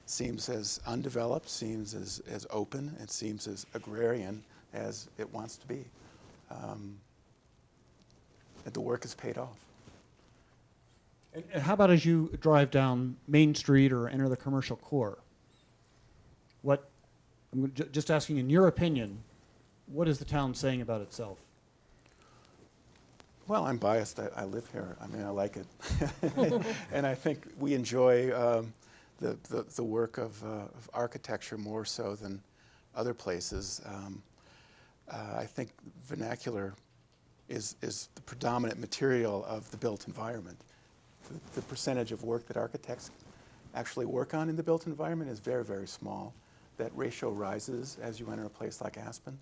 seems as undeveloped, seems as open, and seems as agrarian as it wants to be. And the work is paid off. And how about as you drive down Main Street or enter the commercial core? I'm just asking, in your opinion, what is the town saying about itself? Well, I'm biased. I live here. I mean, I like it. And I think we enjoy the work of architecture more so than other places. I think vernacular is the predominant material of the built environment. The percentage of work that architects actually work on in the built environment is very, very small. That ratio rises as you enter a place like Aspen.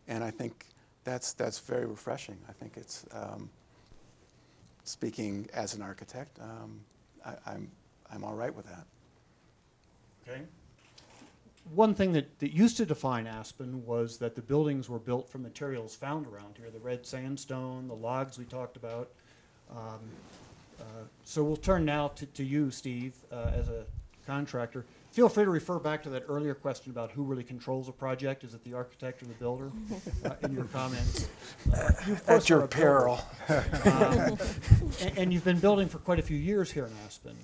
And I think that's very refreshing. I think it's, speaking as an architect, I'm all right with that. Okay. One thing that used to define Aspen was that the buildings were built from materials found around here, the red sandstone, the logs we talked about. So we'll turn now to you, Steve, as a contractor. Feel free to refer back to that earlier question about who really controls a project. Is it the architect or the builder? In your comments. At your peril. And you've been building for quite a few years here in Aspen.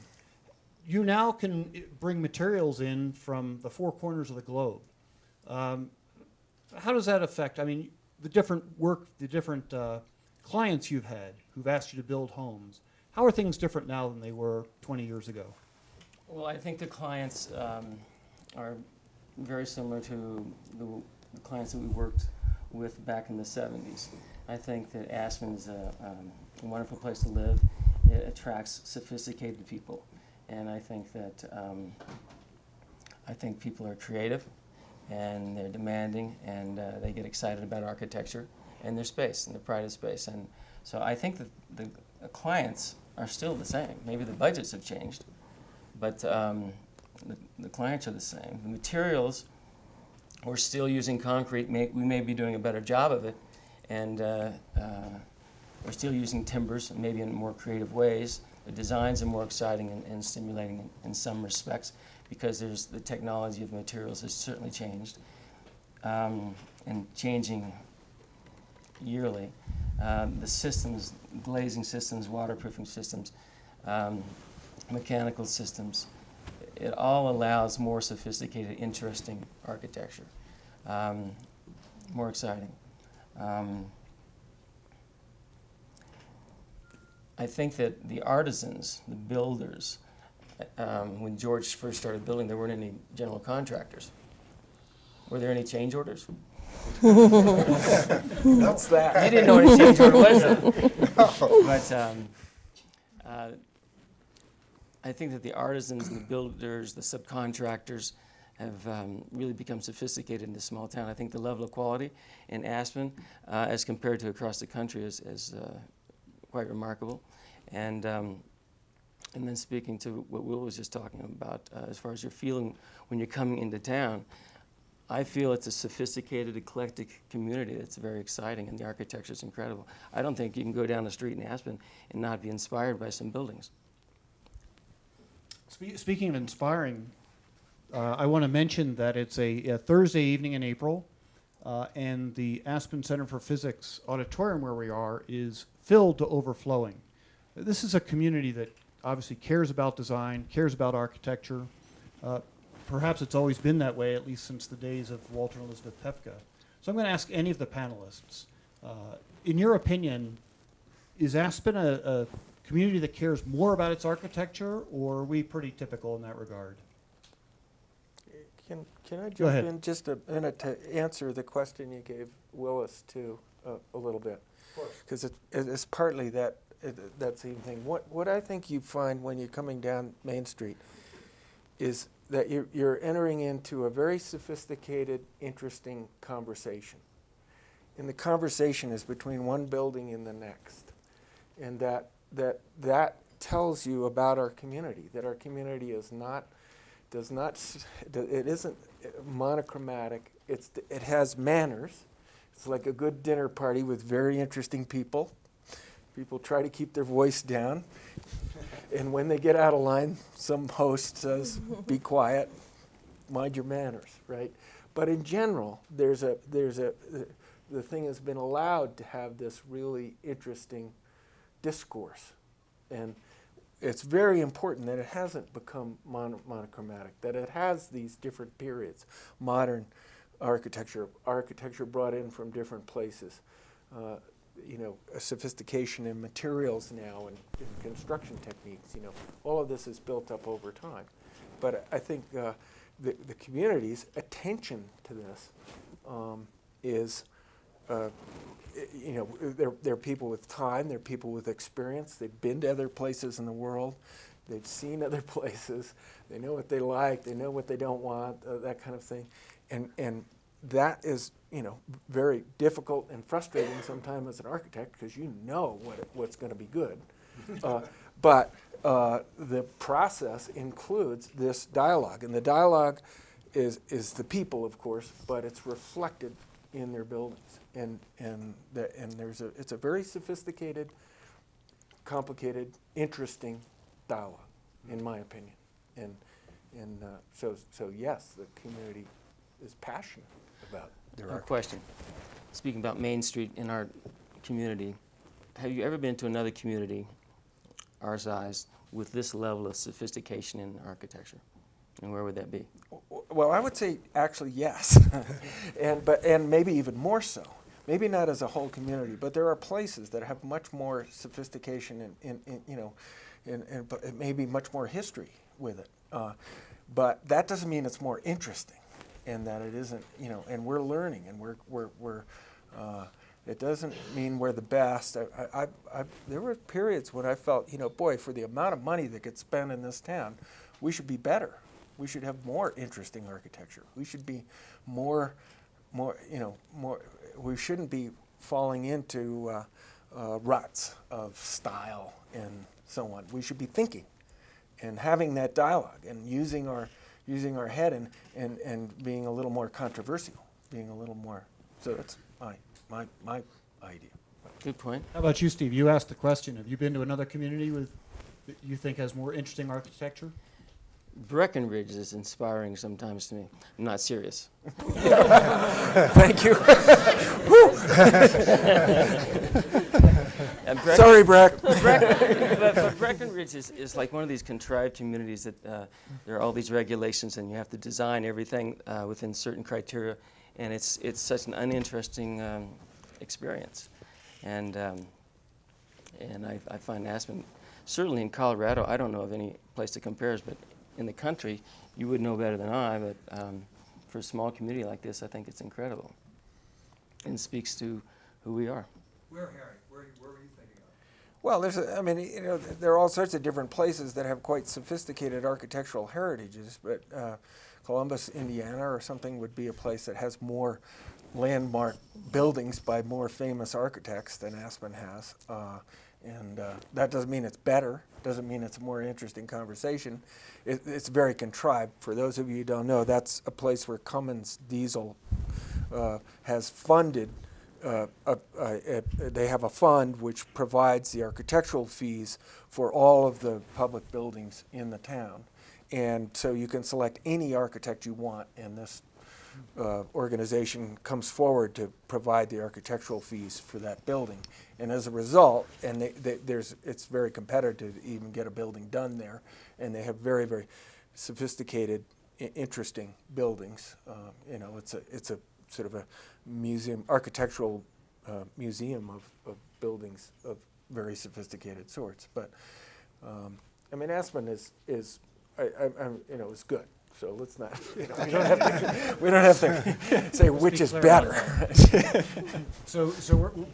You now can bring materials in from the four corners of the globe. How does that affect, I mean, the different clients you've had who've asked you to build homes? How are things different now than they were 20 years ago? Well, I think the clients are very similar to the clients that we worked with back in the 70s. I think that Aspen is a wonderful place to live. It attracts sophisticated people. And I think that people are creative, and they're demanding, and they get excited about architecture and their space and the pride of space. And so I think that the clients are still the same. Maybe the budgets have changed, but the clients are the same. The materials, we're still using concrete. We may be doing a better job of it, and we're still using timbers, maybe in more creative ways. The designs are more exciting and stimulating in some respects because the technology of materials has certainly changed and changing yearly. The systems, glazing systems, waterproofing systems, mechanical systems, it all allows more sophisticated, interesting architecture, more exciting. I think that the artisans, the builders, when George first started building, there weren't any general contractors. Were there any change orders? What's that? You didn't know what a change order was. But I think that the artisans, the builders, the subcontractors have really become sophisticated in this small town. I think the level of quality in Aspen, as compared to across the country, is quite remarkable. And then speaking to what Will was just talking about, as far as your feeling when you're coming into town, I feel it's a sophisticated, eclectic community that's very exciting, and the architecture is incredible. I don't think you can go down the street in Aspen and not be inspired by some buildings. Speaking of inspiring, I want to mention that it's a Thursday evening in April, and the Aspen Center for Physics auditorium where we are is filled to overflowing. This is a community that obviously cares about design, cares about architecture. Perhaps it's always been that way, at least since the days of Walter and Elizabeth Pefka. So I'm going to ask any of the panelists, In your opinion, is Aspen a community that cares more about its architecture, or are we pretty typical in that regard? Can I Go jump ahead. in just a minute to answer the question you gave Willis too a little bit? Because it's partly that same thing. What I think you find when you're coming down Main Street is that you're entering into a very sophisticated, interesting conversation. And the conversation is between one building and the next. And that tells you about our community, that our community is it isn't monochromatic. It has manners. It's like a good dinner party with very interesting people. People try to keep their voice down. And when they get out of line, some host says, be quiet, mind your manners, right? But in general, the thing has been allowed to have this really interesting discourse. And it's very important that it hasn't become monochromatic, that it has these different periods. Modern architecture brought in from different places. A sophistication in materials now and in construction techniques. All of this is built up over time. But I think the community's attention to this is, they're people with time, they're people with experience, they've been to other places in the world, they've seen other places, they know what they like, they know what they don't want, that kind of thing. And that is, very difficult and frustrating sometimes as an architect because you know what's going to be good. But the process includes this dialogue, and the dialogue is the people, of course, but it's reflected in their buildings, and it's a very sophisticated, complicated, interesting dialogue, in my opinion, and so yes, the community is passionate about their A art. question. Speaking about Main Street in our community, have you ever been to another community our size with this level of sophistication in architecture? And where would that be? Well, I would say actually yes, and maybe even more so. Maybe not as a whole community, but there are places that have much more sophistication and maybe much more history with it. But that doesn't mean it's more interesting, and that it isn't. And we're learning, and we're. It doesn't mean we're the best. There were periods when I felt, boy, for the amount of money that gets spent in this town, we should be better. We should have more interesting architecture. We should be more. We shouldn't be falling into ruts of style and so on. We should be thinking, and having that dialogue, and using our head, and being a little more controversial, being a little more. So that's my idea. Good point. How about you, Steve? You asked the question. Have you been to another community that you think has more interesting architecture? Breckenridge is inspiring sometimes to me. I'm not serious. Thank you. Sorry, Breck. But Breckenridge is like one of these contrived communities that there are all these regulations, and you have to design everything within certain criteria, and it's such an uninteresting experience. And I find Aspen, certainly in Colorado, I don't know of any place that compares, but in the country, you would know better than I, but for a small community like this, I think it's incredible and speaks to who we are. Where, Harry? Where were you thinking of? Well, there are all sorts of different places that have quite sophisticated architectural heritages, but Columbus, Indiana, or something would be a place that has more landmark buildings by more famous architects than Aspen has. And that doesn't mean it's better, doesn't mean it's a more interesting conversation. It's very contrived. For those of you who don't know, that's a place where Cummins Diesel has funded, they have a fund which provides the architectural fees for all of the public buildings in the town. And so you can select any architect you want, and this organization comes forward to provide the architectural fees for that building. And as a result, and it's very competitive to even get a building done there, and they have very, very sophisticated, interesting buildings. It's a sort of a museum, architectural museum of buildings of very sophisticated sorts. But I mean, Aspen is you know, is good. So let's not, you know, we don't have to say which is better. So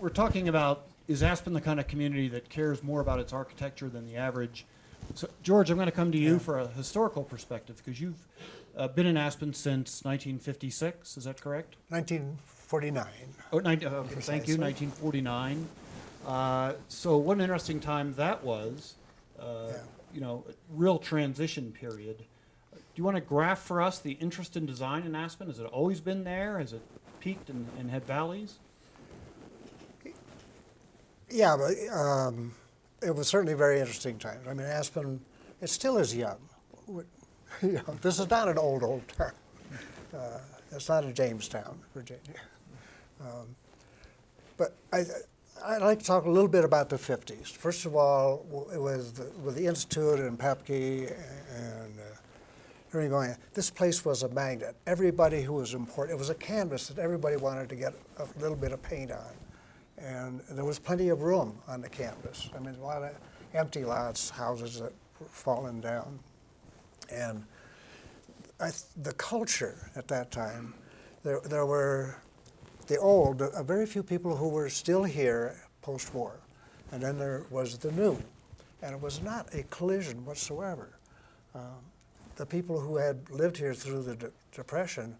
we're talking about, is Aspen the kind of community that cares more about its architecture than the average? So George, I'm going to come to you for a historical perspective, because you've been in Aspen since 1956, is that correct? 1949. Oh, okay, thank you, 1949. So what an interesting time that was, you know, a real transition period. Do you want to graph for us the interest in design in Aspen? Has it always been there? Has it peaked and had valleys? Yeah, but it was certainly very interesting times. I mean, Aspen, it still is young. You know, this is not an old town. It's not a Jamestown, Virginia. But I'd like to talk a little bit about the 50s. First of all, it was with the Institute and Pepke and everything going on. This place was a magnet. Everybody who was important, it was a canvas that everybody wanted to get a little bit of paint on. And there was plenty of room on the campus. I mean, a lot of empty lots, houses that were falling down. And the culture at that time, there were very few people who were still here post-war. And then there was the new. And it was not a collision whatsoever. The people who had lived here through the Depression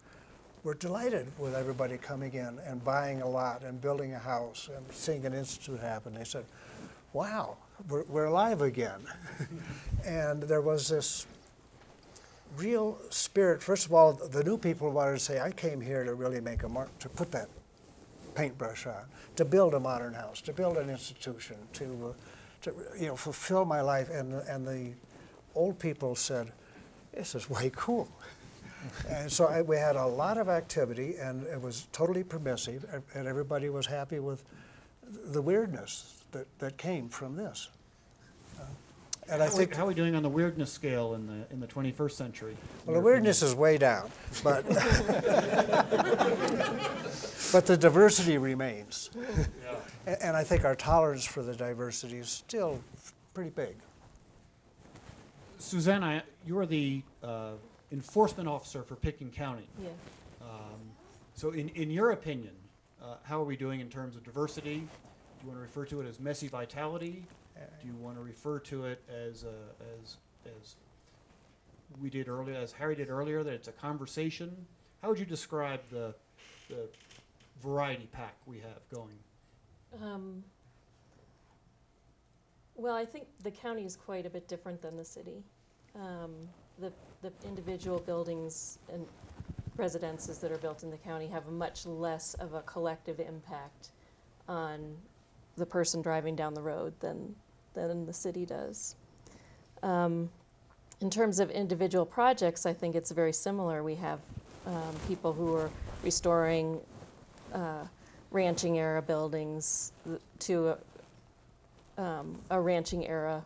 were delighted with everybody coming in and buying a lot and building a house and seeing an institute happen. They said, wow, we're alive again. And there was this real spirit. First of all, the new people wanted to say, I came here to really make a mark, to put that paintbrush on, to build a modern house, to build an institution, to you know, fulfill my life. And the old people said, this is way cool. And so we had a lot of activity, and it was totally permissive, and everybody was happy with the weirdness that came from this. And I think, how are we doing on the weirdness scale in the 21st century? Well, the weirdness is way down, but but the diversity remains. Yeah. And I think our tolerance for the diversity is still pretty big. Suzannah, you're the enforcement officer for Pitkin County. Yeah. So in your opinion, how are we doing in terms of diversity? Do you want to refer to it as messy vitality? Do you want to refer to it as we did earlier, as Harry did earlier, that it's a conversation? How would you describe the variety pack we have going? Well, I think the county is quite a bit different than the city. The individual buildings and residences that are built in the county have much less of a collective impact on the person driving down the road than the city does. In terms of individual projects, I think it's very similar. We have people who are restoring ranching era buildings to a ranching era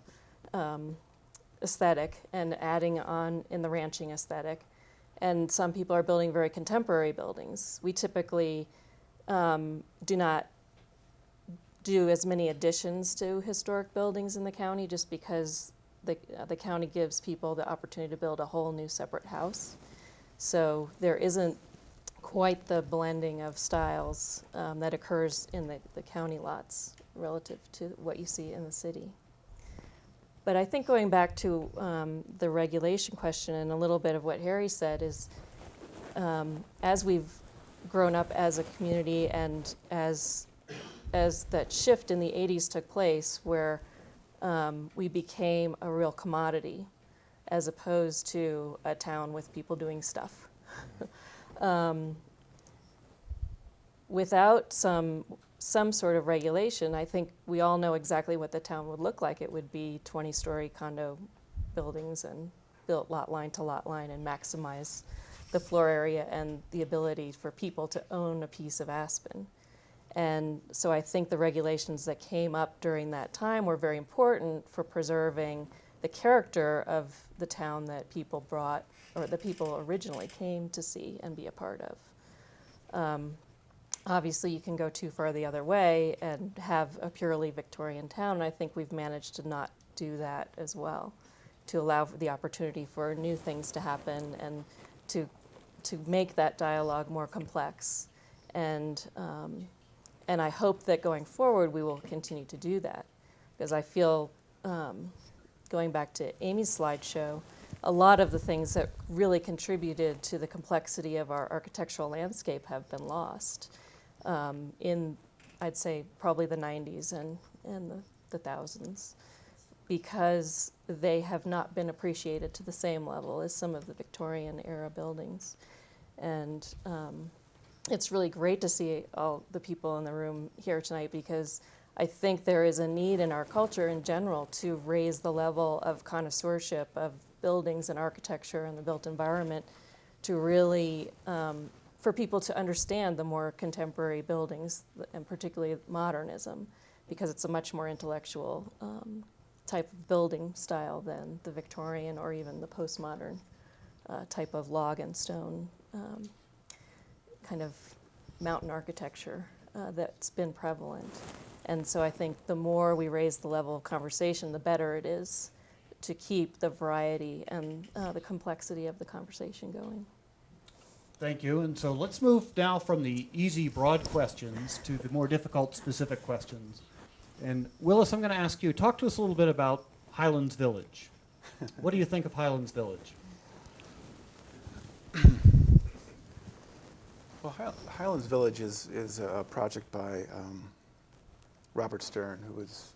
aesthetic and adding on in the ranching aesthetic. And some people are building very contemporary buildings. We typically do not do as many additions to historic buildings in the county just because the county gives people the opportunity to build a whole new separate house. So there isn't quite the blending of styles that occurs in the county lots relative to what you see in the city. But I think going back to the regulation question and a little bit of what Harry said is, as we've grown up as a community and as that shift in the 80s took place where we became a real commodity as opposed to a town with people doing stuff. Without some sort of regulation, I think we all know exactly what the town would look like. It would be 20-story condo buildings and built lot line to lot line and maximize the floor area and the ability for people to own a piece of Aspen. And so I think the regulations that came up during that time were very important for preserving the character of the town that people brought, or the people originally came to see and be a part of. Obviously, you can go too far the other way and have a purely Victorian town. And I think we've managed to not do that as well, to allow for the opportunity for new things to happen and to make that dialogue more complex. And I hope that going forward we will continue to do that, because I feel, going back to Amy's slideshow, a lot of the things that really contributed to the complexity of our architectural landscape have been lost in, I'd say, probably the 90s and the thousands, because they have not been appreciated to the same level as some of the Victorian era buildings. And it's really great to see all the people in the room here tonight, because I think there is a need in our culture in general to raise the level of connoisseurship of buildings and architecture and the built environment, to really, for people to understand the more contemporary buildings, and particularly modernism, because it's a much more intellectual type of building style than the Victorian or even the postmodern type of log and stone kind of mountain architecture that's been prevalent. And so I think the more we raise the level of conversation, the better it is to keep the variety and the complexity of the conversation going. Thank you. And so let's move now from the easy, broad questions to the more difficult, specific questions. And Willis, I'm going to ask you, talk to us a little bit about Highlands Village. What do you think of Highlands Village? Well, Highlands Village is a project by Robert Stern, who has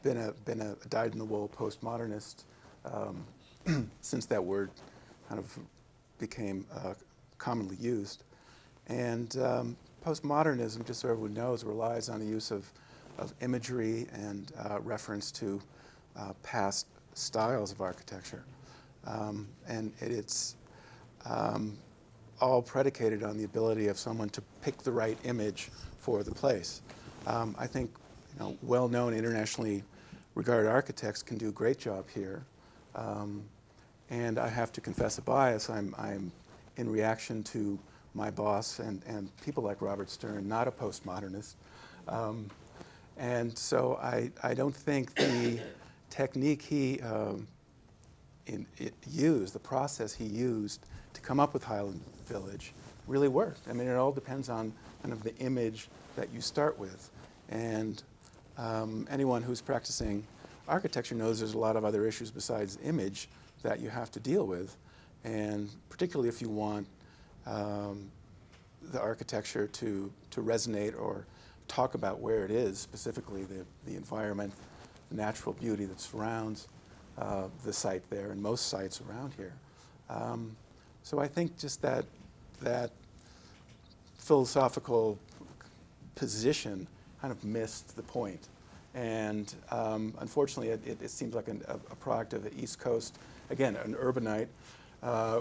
been a dyed-in-the-wool postmodernist since that word kind of became commonly used. And postmodernism, just so everyone knows, relies on the use of imagery and reference to past styles of architecture. And it's all predicated on the ability of someone to pick the right image for the place. I think well-known, internationally regarded architects can do a great job here. And I have to confess a bias. I'm in reaction to my boss and people like Robert Stern, not a postmodernist. And so I don't think the technique he used, the process he used to come up with Highland Village really worked. I mean, it all depends on kind of the image that you start with. And anyone who's practicing architecture knows there's a lot of other issues besides image that you have to deal with. And particularly if you want the architecture to resonate or talk about where it is, specifically the environment, the natural beauty that surrounds the site there and most sites around here. So I think just that philosophical position kind of missed the point. And unfortunately, it seems like a product of the East Coast, again, an urbanite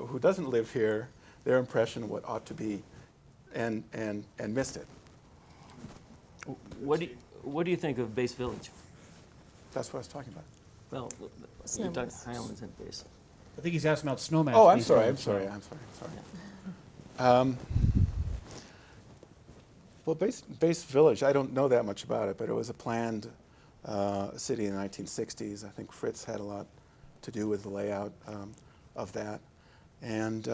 who doesn't live here, their impression of what ought to be, and missed it. What do you think of Base Village? That's what I was talking about. Well, you talked Highlands and Base. I think he's asking about Snowmass. Oh, I'm Base sorry. Village. Well, Base Village, I don't know that much about it, but it was a planned city in the 1960s. I think Fritz had a lot to do with the layout of that. And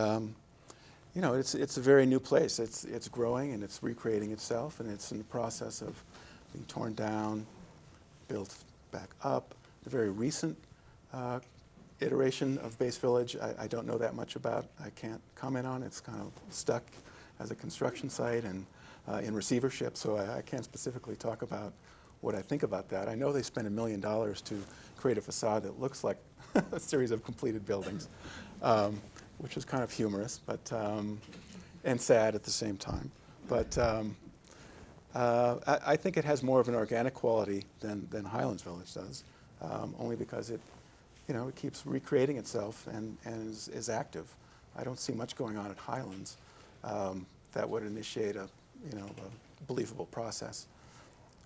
it's a very new place. It's growing and it's recreating itself, and it's in the process of being torn down, built back up. The very recent iteration of Base Village, I don't know that much about. I can't comment on. It's kind of stuck as a construction site and in receivership, so I can't specifically talk about what I think about that. I know they spent $1 million to create a facade that looks like a series of completed buildings, which is kind of humorous, but and sad at the same time. But I think it has more of an organic quality than Highlands Village does, only because it keeps recreating itself and is active. I don't see much going on at Highlands that would initiate a believable process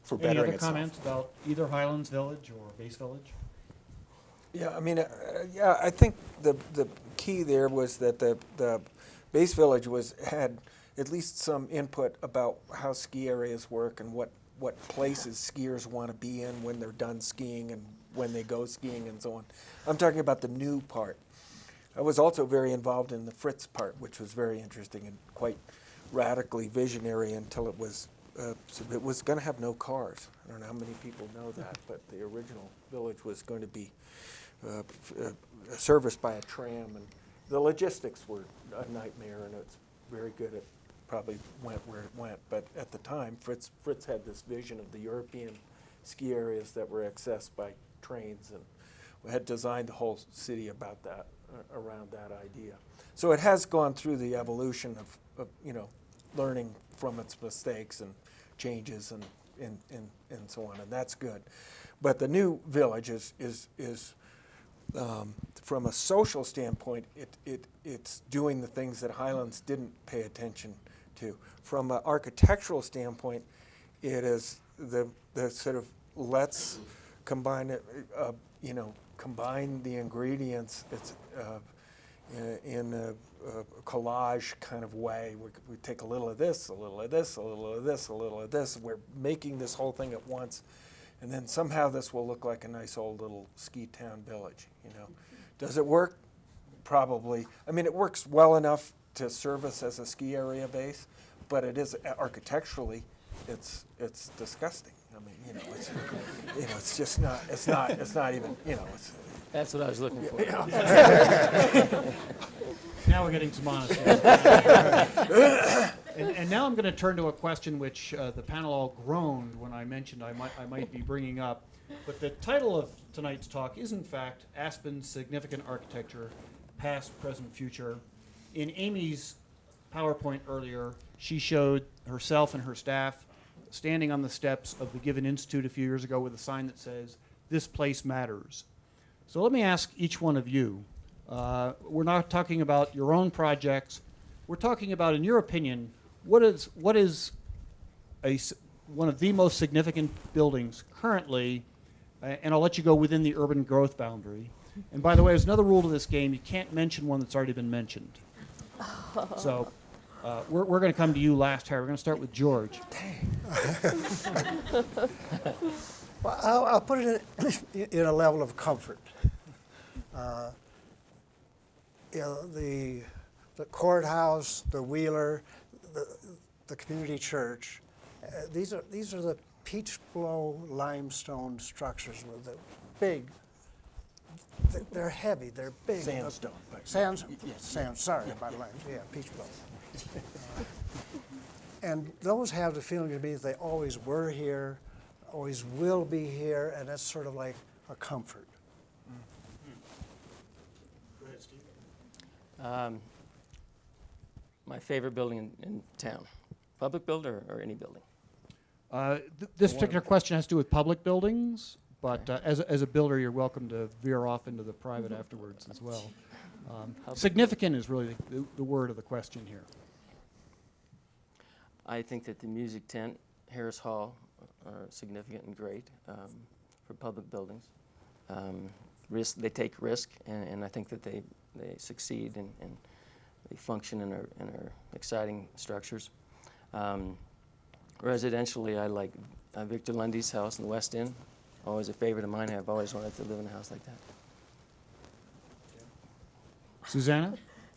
for bettering itself. Any other comments about either Highlands Village or Base Village? Yeah, I mean, I think the key there was that the Base Village had at least some input about how ski areas work and what places skiers want to be in when they're done skiing and when they go skiing and so on. I'm talking about the new part. I was also very involved in the Fritz part, which was very interesting and quite radically visionary until it was going to have no cars. I don't know how many people know that, but the original village was going to be serviced by a tram, and the logistics were a nightmare, and it's very good. It probably went where it went, but at the time, Fritz had this vision of the European ski areas that were accessed by trains, and we had designed the whole city about that, around that idea. So it has gone through the evolution of learning from its mistakes and changes and so on, and that's good. But the new village is from a social standpoint, it's doing the things that Highlands didn't pay attention to. From an architectural standpoint, it is the sort of let's combine it, combine the ingredients. It's in a collage kind of way. We take a little of this, a little of this, a little of this, a little of this. We're making this whole thing at once. And then somehow this will look like a nice old little ski town village, Does it work? Probably. I mean, it works well enough to service as a ski area base, but it is architecturally, it's disgusting. I mean, it's just not. It's not even. It's. That's what I was looking for. Now we're getting some honesty. And now I'm going to turn to a question which the panel all groaned when I mentioned I might be bringing up. But the title of tonight's talk is, in fact, Aspen's Significant Architecture, Past, Present, Future. In Amy's PowerPoint earlier, she showed herself and her staff standing on the steps of the Given Institute a few years ago with a sign that says, "This place matters." So let me ask each one of you. We're not talking about your own projects. We're talking about, in your opinion, what is one of the most significant buildings currently, and I'll let you go within the urban growth boundary. And by the way, there's another rule to this game. You can't mention one that's already been mentioned. So we're going to come to you last, Harry. We're going to start with George. Well, I'll put it in a level of comfort. The courthouse, the Wheeler, the community church. These are the peach blow limestone structures with the big. They're heavy. They're big. Sandstone. Sand. Sorry about lime. Yeah, peach blow. And those have the feeling to me that they always were here, always will be here, and that's sort of like a comfort. Go ahead, Steve. My favorite building in town, public building or any building? This particular question has to do with public buildings, but as a builder, you're welcome to veer off into the private afterwards as well. Significant is really the word of the question here. I think that the music tent, Harris Hall, are significant and great for public buildings. They take risk, and I think that they succeed and they function and are exciting structures. Residentially, I like Victor Lundy's house in the West End. Always a favorite of mine. I've always wanted to live in a house like that. Suzannah?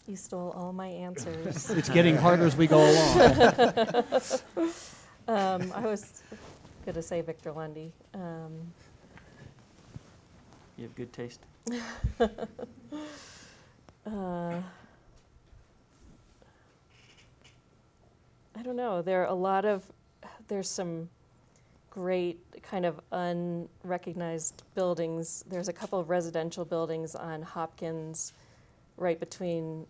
You stole all my answers. It's getting harder as we go along. I was going to say Victor Lundy. You have good taste. I don't know. There's some great kind of unrecognized buildings. There's a couple of residential buildings on Hopkins, right between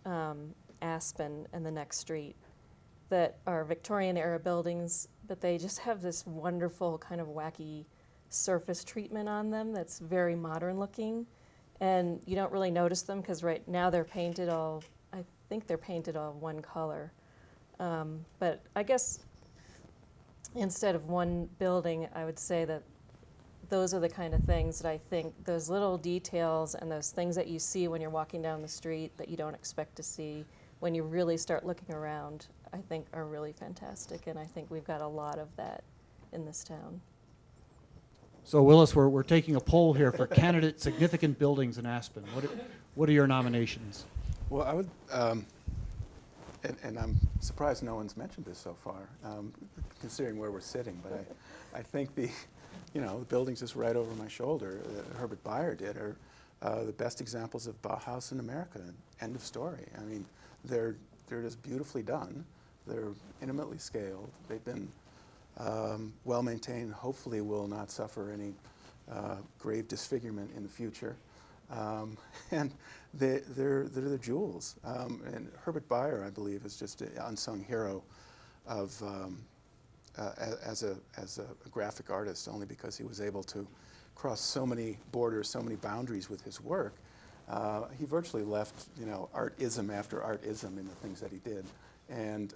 Aspen and the next street, that are Victorian-era buildings, but they just have this wonderful kind of wacky surface treatment on them that's very modern-looking, and you don't really notice them because right now they're painted all, I think they're painted all one color. But I guess instead of one building, I would say that those are the kind of things that I think, those little details and those things that you see when you're walking down the street that you don't expect to see, when you really start looking around, I think are really fantastic, and I think we've got a lot of that in this town. So Willis, we're taking a poll here for candidate significant buildings in Aspen. What are your nominations? Well, I would, and I'm surprised no one's mentioned this so far, considering where we're sitting. But I think the buildings just right over my shoulder that Herbert Bayer did are the best examples of Bauhaus in America. End of story. I mean, they're just beautifully done. They're intimately scaled. They've been well maintained. Hopefully, will not suffer any grave disfigurement in the future. And they're the jewels. And Herbert Bayer, I believe, is just an unsung hero of as a graphic artist, only because he was able to cross so many borders, so many boundaries with his work. He virtually left, artism after artism in the things that he did. And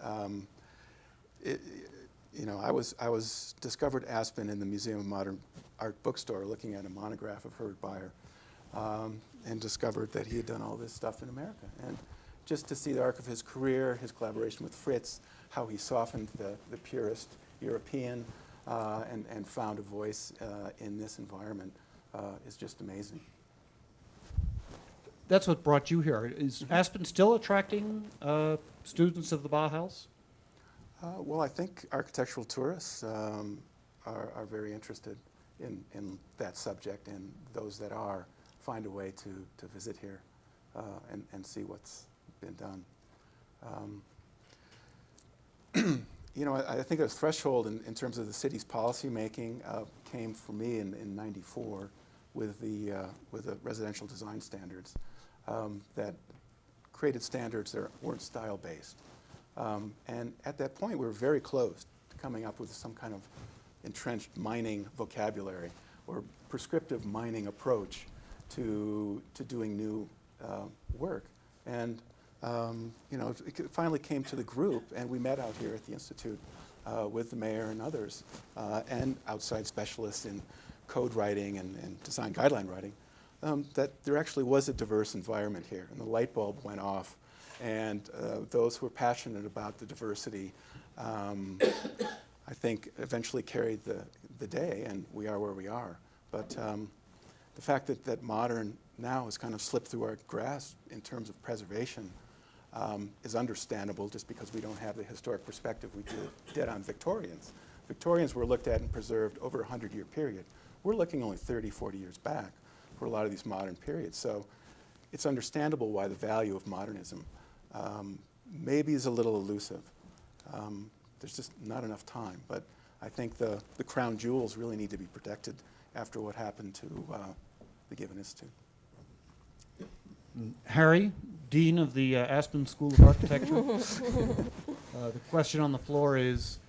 I was discovered Aspen in the Museum of Modern Art bookstore, looking at a monograph of Herbert Bayer, and discovered that he had done all this stuff in America. And just to see the arc of his career, his collaboration with Fritz, how he softened the purist European and found a voice in this environment is just amazing. That's what brought you here. Is Aspen still attracting students of the Bauhaus? Well, I think architectural tourists are very interested in that subject, and those that are find a way to visit here and see what's been done. I think a threshold in terms of the city's policy making came for me in '94 with the residential design standards that created standards that weren't style-based. And at that point, we were very close to coming up with some kind of entrenched mining vocabulary or prescriptive mining approach to doing new work. And it finally came to the group, and we met out here at the Institute with the mayor and others, and outside specialists in code writing and design guideline writing, that there actually was a diverse environment here, and the light bulb went off. And those who were passionate about the diversity, I think, eventually carried the day, and we are where we are. But the fact that modern now has kind of slipped through our grasp in terms of preservation is understandable, just because we don't have the historic perspective we did on Victorians. Victorians were looked at and preserved over a 100-year period. We're looking only 30, 40 years back for a lot of these modern periods. So it's understandable why the value of modernism maybe is a little elusive. There's just not enough time. But I think the crown jewels really need to be protected after what happened to the Given Institute. Harry, Dean of the Aspen School of Architecture. The question on the floor is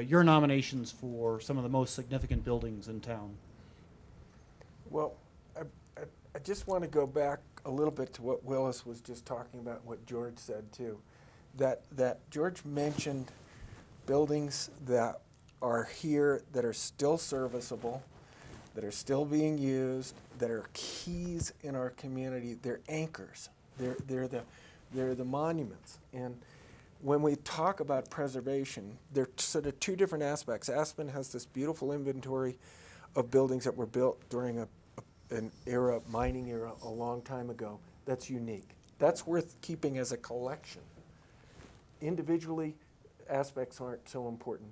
your nominations for some of the most significant buildings in town. Well, I just want to go back a little bit to what Willis was just talking about, what George said too. That George mentioned buildings that are here, that are still serviceable, that are still being used, that are keys in our community. They're anchors. They're the monuments. And when we talk about preservation, there are sort of two different aspects. Aspen has this beautiful inventory of buildings that were built during an era, mining era, a long time ago. That's unique. That's worth keeping as a collection. Individually, aspects aren't so important.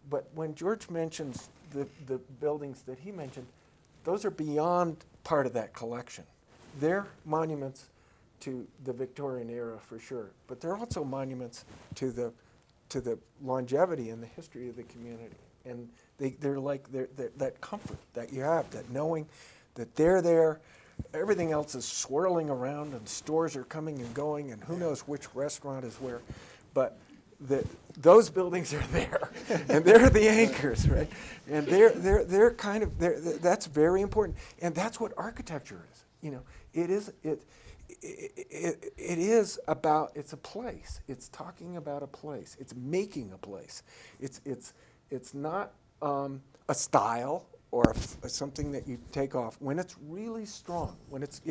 But when George mentions the buildings that he mentioned, those are beyond part of that collection. They're monuments to the Victorian era for sure, but they're also monuments to the longevity and the history of the community. And they're like that comfort that you have, that knowing that they're there. Everything else is swirling around, and stores are coming and going, and who knows which restaurant is where. But those buildings are there, and they're the anchors, right? And they're kind of that's very important, and that's what architecture is. It is about, it's a place. It's talking about a place. It's making a place. It's not a style or something that you take off. When it's really strong, when it's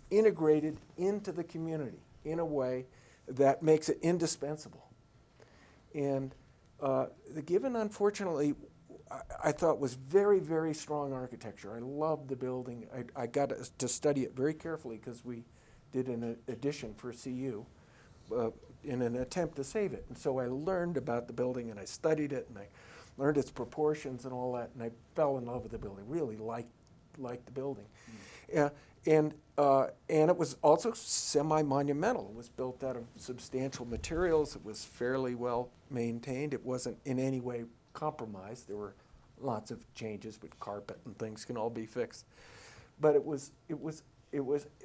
integrated into the community in a way that makes it indispensable. And the Given, unfortunately, I thought was very, very strong architecture. I loved the building. I got to study it very carefully because we did an addition for CU in an attempt to save it. And so I learned about the building and I studied it and I learned its proportions and all that, and I fell in love with the building, really liked the building. And it was also semi-monumental. It was built out of substantial materials. It was fairly well maintained. It wasn't in any way compromised. There were lots of changes, but carpet and things can all be fixed. But it was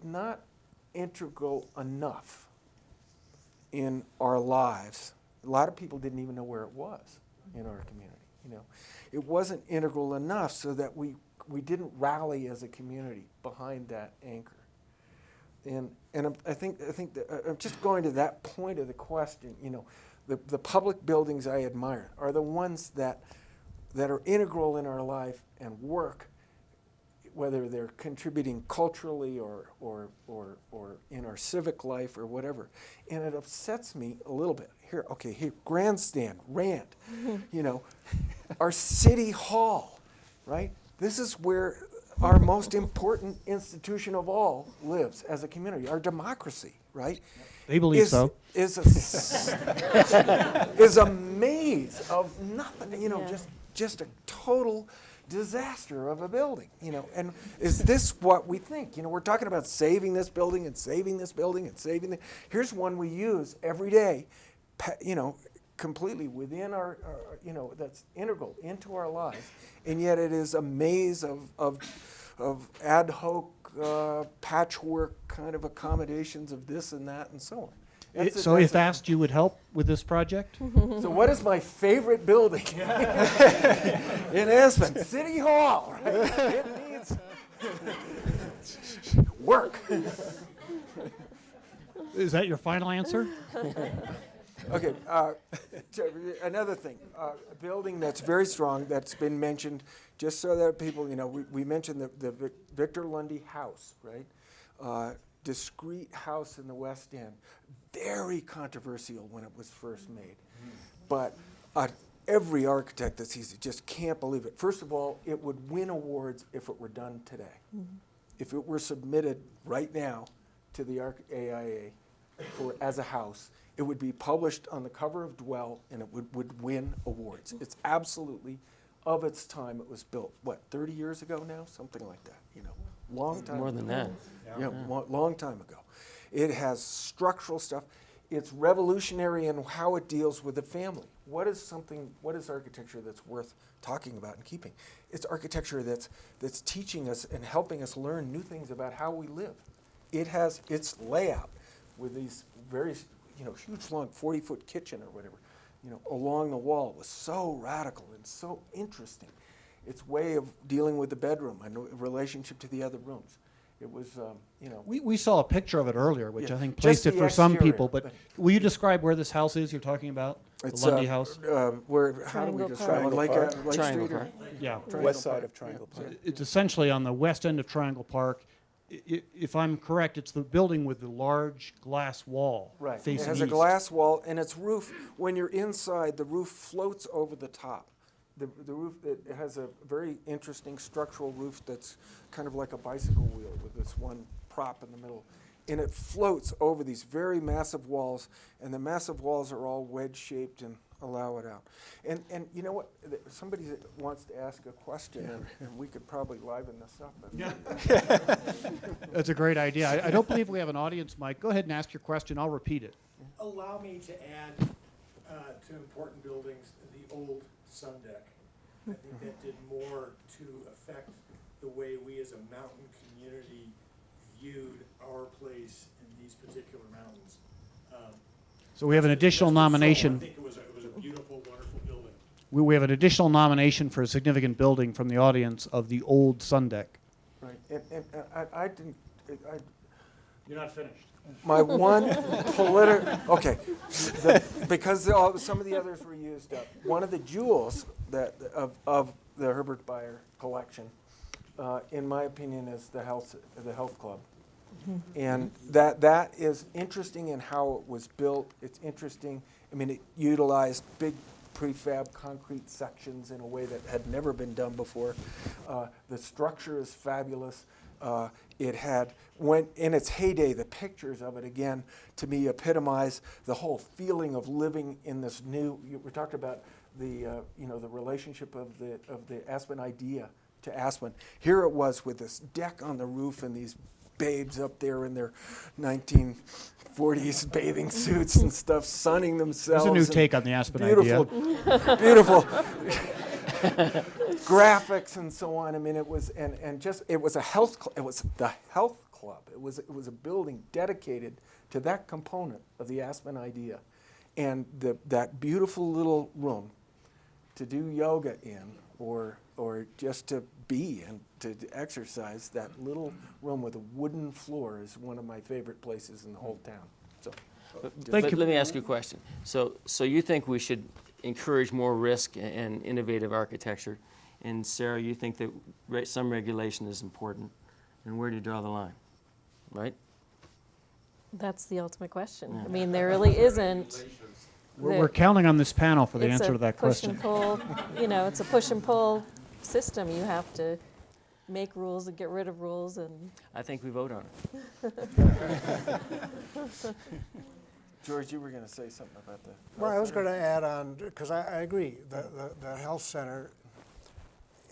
not integral enough in our lives. A lot of people didn't even know where it was in our community. It wasn't integral enough so that we didn't rally as a community behind that anchor. And I think that, I'm just going to that point of the question. The public buildings I admire are the ones that are integral in our life and work, whether they're contributing culturally or in our civic life or whatever. And it upsets me a little bit. Here, grandstand, rant, our city hall, right? This is where our most important institution of all lives as a community, our democracy, right? They believe so. Is a maze of nothing, just a total disaster of a building, and is this what we think? We're talking about saving this building and saving this building and saving it. Here's one we use every day, completely within our that's integral into our lives, and yet it is a maze of ad hoc patchwork kind of accommodations of this and that and so on. So if asked, you would help with this project? So what is my favorite building in Aspen? City Hall, right? It needs work. Is that your final answer? Okay, another thing, a building that's very strong that's been mentioned, just so that people, we mentioned the Victor Lundy House, right? Discreet house in the West End, very controversial when it was first made. But every architect that sees it just can't believe it. First of all, it would win awards if it were done today. If it were submitted right now to the AIA as a house, it would be published on the cover of Dwell and it would win awards. It's absolutely of its time. It was built, 30 years ago now? Something like that, long time More ago. than that. Long time ago. It has structural stuff. It's revolutionary in how it deals with the family. What is architecture that's worth talking about and keeping? It's architecture that's teaching us and helping us learn new things about how we live. It has its layout with these very, huge long 40-foot kitchen or whatever, along the wall was so radical and so interesting. Its way of dealing with the bedroom and relationship to the other rooms. It was, We saw a picture of it earlier, which Yeah, I think just placed it the for some exterior, people. But but- will you describe where this house is you're talking about? it's the Lundy House? how do we Triangle describe it? Park. Lake Triangle Street? Or? Park. Yeah. West side of Triangle Park. It's essentially on the west end of Triangle Park. If I'm correct, it's the building with the large glass wall Right. It facing has east. a glass wall, and its roof, when you're inside, the roof floats over the top. The roof, it has a very interesting structural roof that's kind of like a bicycle wheel with this one prop in the middle. And it floats over these very massive walls, and the massive walls are all wedge-shaped and allow it out. And you know what? Somebody wants to ask a question, and we could probably liven this up. That's a great idea. I don't believe we have an audience mic. Go ahead and ask your question. I'll repeat it. Allow me to add to important buildings the old sun deck. I think that did more to affect the way we as a mountain community viewed our place in these particular mountains. So we have an additional nomination. I think it was a beautiful, wonderful building. We have an additional nomination for a significant building from the audience of the old sun deck. Right. And I didn't. You're not finished. My one okay, because some of the others were used up. One of the jewels of the Herbert Bayer collection, in my opinion, is the health club. And that is interesting in how it was built. It's interesting. I mean, it utilized big prefab concrete sections in a way that had never been done before. The structure is fabulous. It had, when in its heyday, the pictures of it again, to me, epitomize the whole feeling of living in this new. We talked about the the relationship of the Aspen idea to Aspen. Here it was with this deck on the roof and these babes up there in their 1940s bathing suits and stuff, sunning themselves. There's a new take on the Aspen beautiful, idea. Beautiful graphics and so on. I mean, it was it was a health. It was the health club. It was a building dedicated to that component of the Aspen idea, and that beautiful little room to do yoga in, or just to be and to exercise. That little room with a wooden floor is one of my favorite places in the whole town. So, But let me ask you a question. So you think we should encourage more risk and innovative architecture, and Sarah, you think that some regulation is important, and where do you draw the line, right? That's the ultimate question. I mean, there really isn't. We're counting on this panel for the answer to that Push question. and pull, it's a push and pull system. You have to make rules and get rid of rules, and I think we vote on it. George, you were going to say something about that. Well, I was going to add on, because I agree, the health center,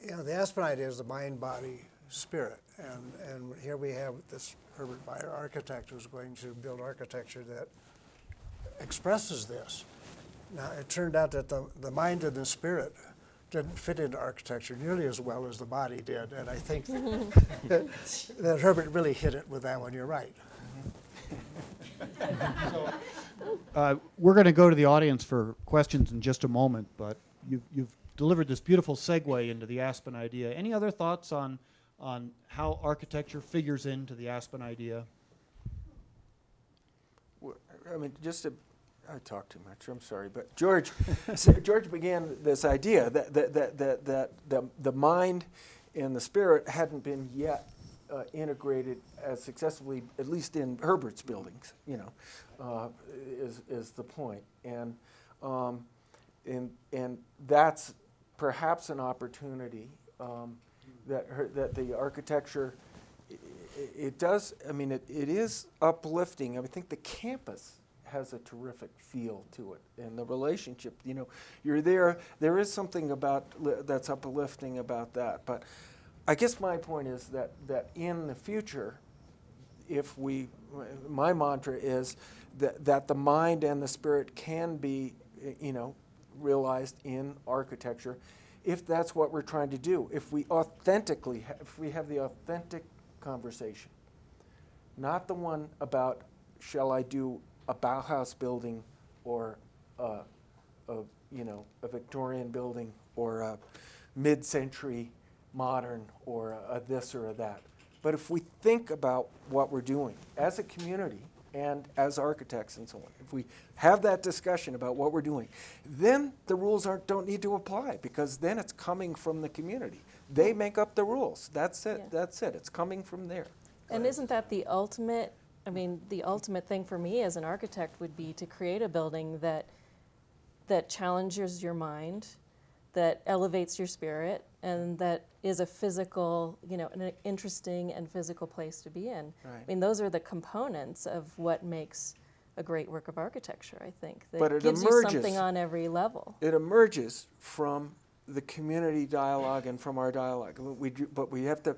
the Aspen idea is the mind, body, spirit. And here we have this Herbert Meyer architect who's going to build architecture that expresses this. Now, it turned out that the mind and the spirit didn't fit into architecture nearly as well as the body did. And I think that Herbert really hit it with that one. You're right. We're going to go to the audience for questions in just a moment, but you've delivered this beautiful segue into the Aspen idea. Any other thoughts on how architecture figures into the Aspen idea? Well, I mean, I talk too much. I'm sorry, but George began this idea that the mind and the spirit hadn't been yet integrated as successfully, at least in Herbert's buildings. Is the point, and that's perhaps an opportunity that the architecture. It does. I mean, it is uplifting. I think the campus has a terrific feel to it, and the relationship. You're there. There is something that's uplifting about that. But I guess my point is that in the future, my mantra is that the mind and the spirit can be, realized in architecture, if that's what we're trying to do. If we have the authentic conversation, not the one about shall I do a Bauhaus building or a Victorian building or a mid-century modern or a this or a that. But if we think about what we're doing as a community and as architects and so on, if we have that discussion about what we're doing, then the rules don't need to apply, because then it's coming from the community. They make up the rules. That's it. Yeah. That's it. It's coming from there. And isn't that the ultimate? I mean, the ultimate thing for me as an architect would be to create a building that challenges your mind, that elevates your spirit, and that is a physical, an interesting and physical place to be in. Right. I mean, those are the components of what makes a great work of architecture, I think. That but it gives emerges, you something on every level. It emerges from the community dialogue and from our dialogue. But we have to,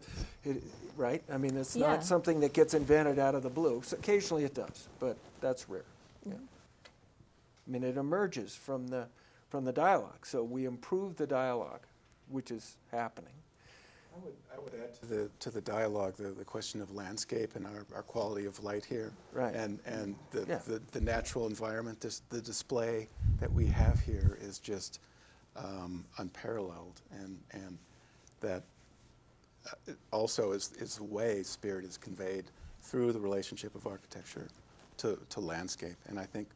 right? I mean, it's not something that gets invented out of the blue. So occasionally it does, but that's rare. Mm-hmm. Yeah. I mean, it emerges from the dialogue. So we improve the dialogue, which is happening. I would add to the dialogue the question of landscape and our quality of light here, right? And the natural environment. The display that we have here is just unparalleled, and that also is the way spirit is conveyed through the relationship of architecture to landscape. And I think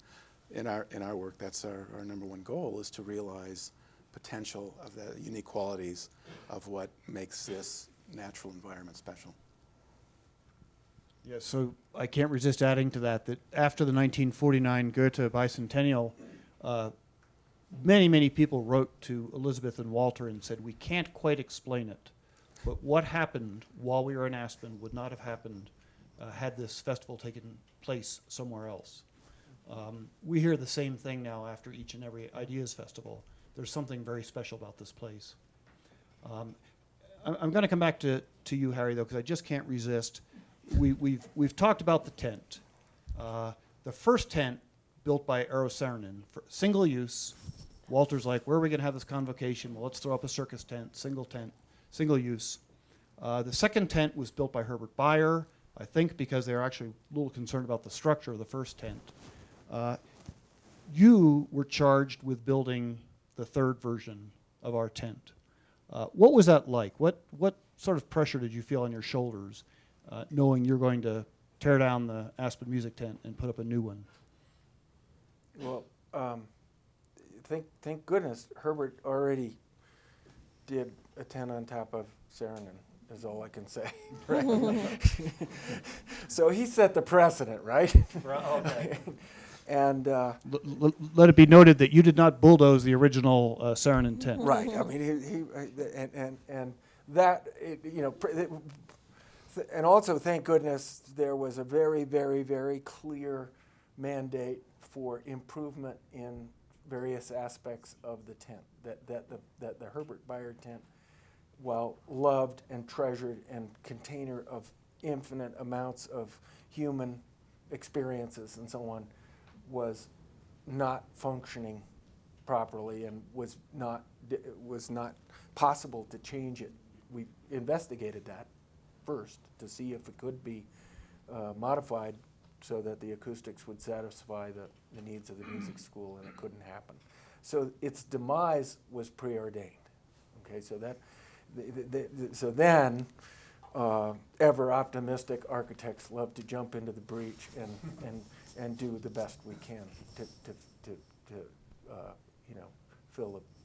in our work, that's our number one goal, is to realize potential of the unique qualities of what makes this natural environment special. Yeah, so I can't resist adding to that after the 1949 Goethe bicentennial, many people wrote to Elizabeth and Walter and said, we can't quite explain it, but what happened while we were in Aspen would not have happened had this festival taken place somewhere else. We hear the same thing now after each and every Ideas Festival. There's something very special about this place. I'm going to come back to you, Harry, though, because I just can't resist. We've talked about the tent. The first tent built by Saarinen for single use. Walter's like, where are we going to have this convocation? Well, let's throw up a circus tent, single use. The second tent was built by Herbert Bayer, I think because they were actually a little concerned about the structure of the first tent. You were charged with building the third version of our tent. What was that like? What sort of pressure did you feel on your shoulders knowing you're going to tear down the Aspen music tent and put up a new one? Well, thank goodness Herbert already did a tent on top of Saarinen, is all I can say. Right? So he set the precedent, right? Okay. And let it be noted that you did not bulldoze the original Saarinen tent. right. I mean, and that and also thank goodness there was a very clear mandate for improvement in various aspects of the tent. That the Herbert Bayer tent, while loved and treasured and container of infinite amounts of human experiences and so on, was not functioning properly and was not possible to change it. We investigated that first to see if it could be modified so that the acoustics would satisfy the needs of the music school, and it couldn't happen. So its demise was preordained. Okay, so so then ever optimistic architects love to jump into the breach and do the best we can to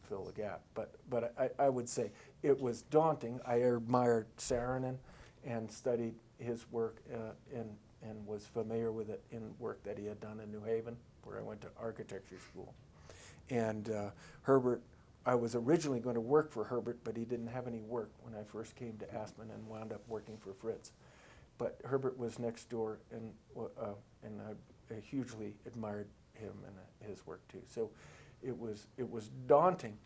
fill the gap. But I would say it was daunting. I admired Saarinen and studied his work and was familiar with it in work that he had done in New Haven, where I went to architecture school. And Herbert, I was originally going to work for Herbert, but he didn't have any work when I first came to Aspen and wound up working for Fritz. But Herbert was next door, and I hugely admired him and his work too. So it was daunting,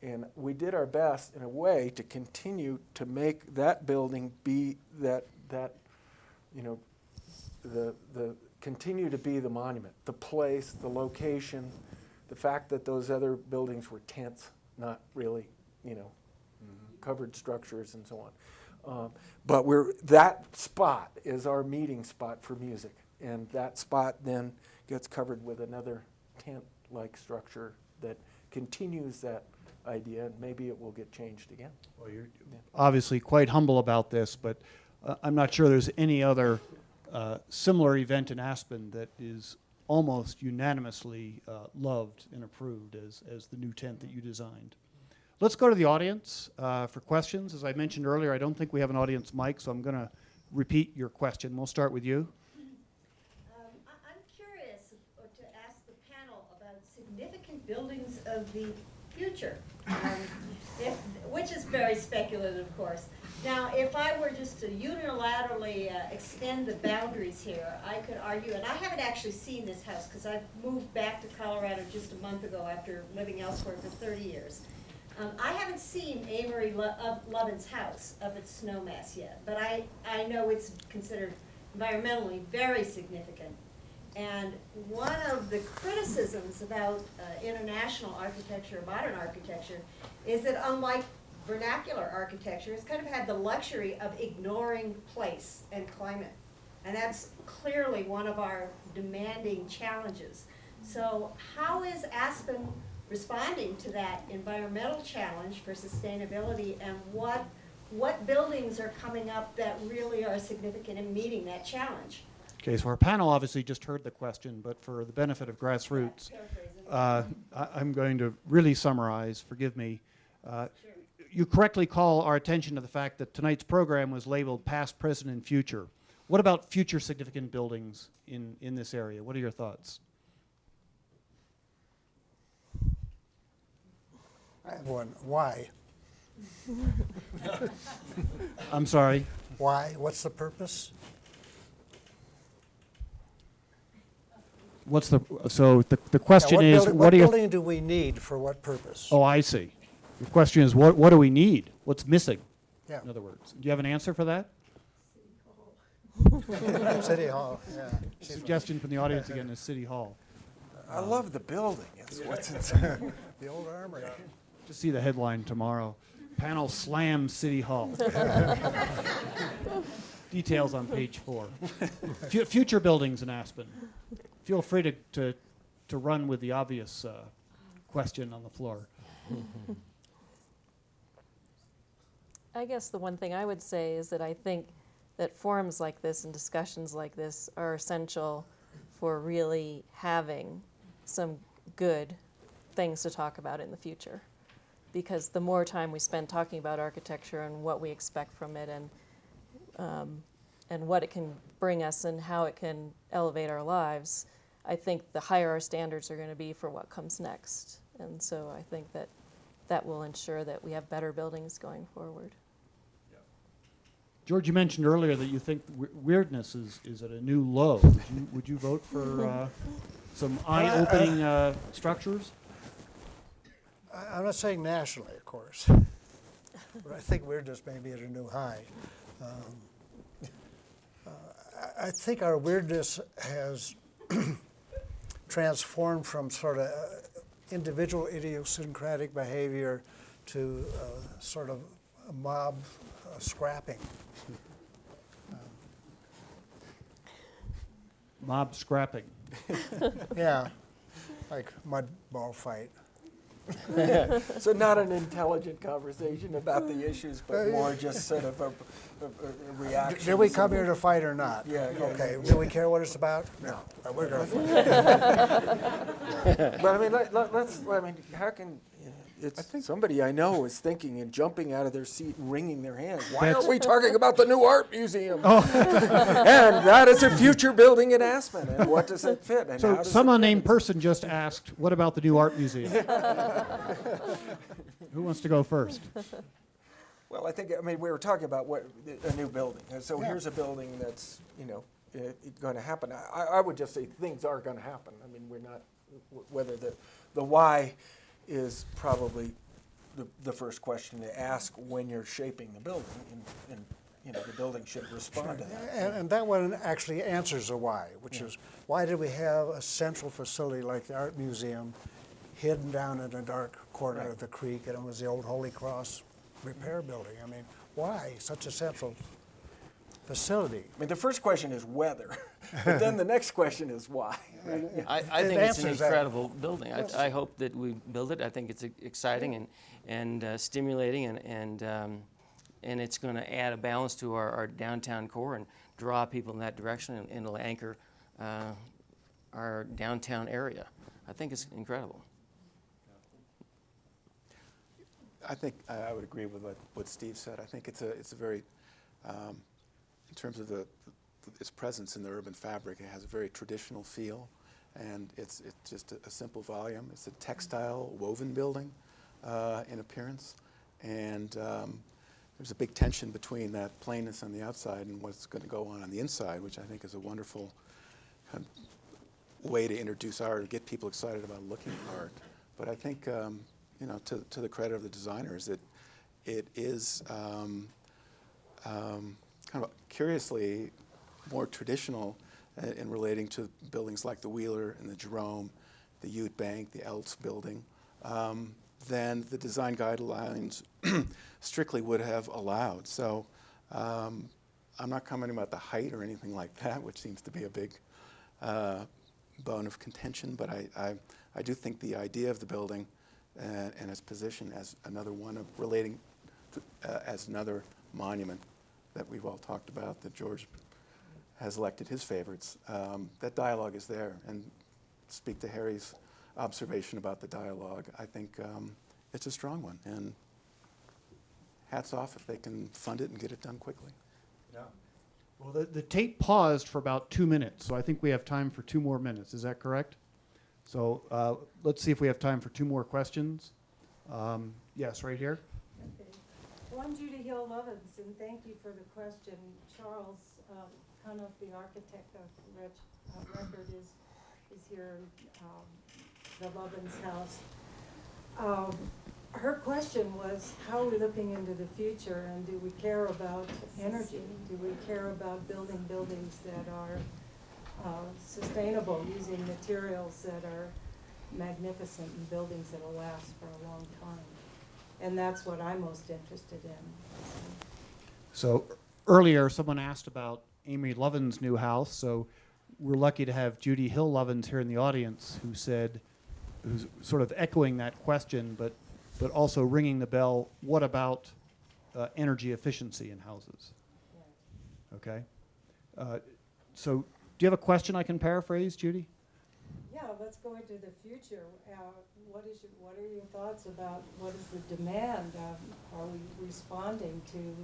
and we did our best in a way to continue to make that building be the continue to be the monument, the place, the location, the fact that those other buildings were tents, not really, covered structures and so on. But that spot is our meeting spot for music, and that spot then gets covered with another tent-like structure that continues that idea, and maybe it will get changed again. Well, you're obviously quite humble about this, but I'm not sure there's any other similar event in Aspen that is almost unanimously loved and approved as the new tent that you designed. Let's go to the audience for questions. As I mentioned earlier, I don't think we have an audience mic, so I'm going to repeat your question. We'll start with you. I'm curious to ask the panel about significant buildings of the future, which is very speculative, of course. Now, if I were just to unilaterally extend the boundaries here, I could argue, and I haven't actually seen this house because I've moved back to Colorado just a month ago after living elsewhere for 30 years. I haven't seen Amory Lovin's house up at Snowmass yet, but I know it's considered environmentally very significant. And one of the criticisms about international architecture, modern architecture, is that unlike vernacular architecture, it's kind of had the luxury of ignoring place and climate. And that's clearly one of our demanding challenges. So how is Aspen responding to that environmental challenge for sustainability, and what buildings are coming up that really are significant in meeting that challenge? Okay, so our panel obviously just heard the question, but for the benefit of GrassRoots, I'm going to really summarize, forgive me. Sure. You correctly call our attention to the fact that tonight's program was labeled Past, Present, and Future. What about future significant buildings in this area? What are your thoughts? I have one. Why? I'm sorry. Why? What's the purpose? What's the question What is building, what are your building do we need for what purpose? Oh, I see. The question is what do we need? What's missing? Yeah. In other words, do you have an answer for that? City Hall. Yeah. Suggestion from the audience again is City Hall. I love the building. It's what's inside. The old armory. Just see the headline tomorrow. Panel slams City Hall. Details on page 4. Future buildings in Aspen. Feel free to run with the obvious question on the floor. I guess the one thing I would say is that I think that forums like this and discussions like this are essential for really having some good things to talk about in the future. Because the more time we spend talking about architecture and what we expect from it and what it can bring us and how it can elevate our lives, I think the higher our standards are going to be for what comes next. And so I think that that will ensure that we have better buildings going forward. George, you mentioned earlier that you think weirdness is at a new low. Would you vote for some eye-opening structures? I'm not saying nationally, of course, but I think weirdness may be at a new high. I think our weirdness has transformed from sort of individual idiosyncratic behavior to sort of a mob scrapping. Mob scrapping. Yeah, like mud ball fight. So not an intelligent conversation about the issues, but more just sort of a reaction. Did we come here to fight or not? Yeah. Okay. Do we care what it's about? No. We're going to fight. But I mean, how can, somebody I know is thinking and jumping out of their seat and wringing their hands. Why aren't we talking about the new art museum? Oh. And that is a future building in Aspen, and what does it fit? And So some unnamed person just asked, what about the new art museum? Who wants to go first? Well, we were talking about a new building. And so here's a building that's, going to happen. I would just say things are going to happen. I mean, we're not, whether the why is probably the first question to ask when you're shaping the building, and the building should respond to that. And that one actually answers the why, which is why did we have a central facility like the art museum hidden down in a dark corner of the creek, and it was the old Holy Cross repair building? I mean, why such a central facility? I mean, the first question is whether, but then the next question is why. Right? I think it's an incredible building. I hope that we build it. I think it's exciting and stimulating, and it's going to add a balance to our downtown core and draw people in that direction, and it'll anchor our downtown area. I think it's incredible. I think I would agree with what Steve said. I think it's a very, in terms of its presence in the urban fabric, it has a very traditional feel, and it's just a simple volume. It's a textile woven building in appearance, and there's a big tension between that plainness on the outside and what's going to go on the inside, which I think is a wonderful kind of way to introduce art, get people excited about looking at art. But I think, to the credit of the designers, it is kind of curiously more traditional in relating to buildings like the Wheeler and the Jerome, the Ute Bank, the Eltz building, than the design guidelines strictly would have allowed. So I'm not commenting about the height or anything like that, which seems to be a big bone of contention, but I do think the idea of the building and its position as another one of relating to, as another monument that we've all talked about, that George has elected his favorites, that dialogue is there. And speak to Harry's observation about the dialogue, I think it's a strong one, and hats off if they can fund it and get it done quickly. Yeah. Well, the tape paused for about 2 minutes, so I think we have time for 2 more minutes. Is that correct? So let's see if we have time for 2 more questions. Yes, right here. Okay. Well, I'm Judy Hill Lovins, and thank you for the question. Charles Cunoff, the architect of record, is here, the Lovins house. Her question was, how are we looking into the future, and do we care about energy? Do we care about building buildings that are sustainable, using materials that are magnificent, and buildings that will last for a long time? And that's what I'm most interested in. So earlier, someone asked about Amy Lovin's new house. So we're lucky to have Judy Hill Lovins here in the audience, who's sort of echoing that question, but also ringing the bell. What about energy efficiency in houses? Okay. So do you have a question I can paraphrase, Judy? Yeah, let's go into the future. What are your thoughts about what is the demand? Are we responding to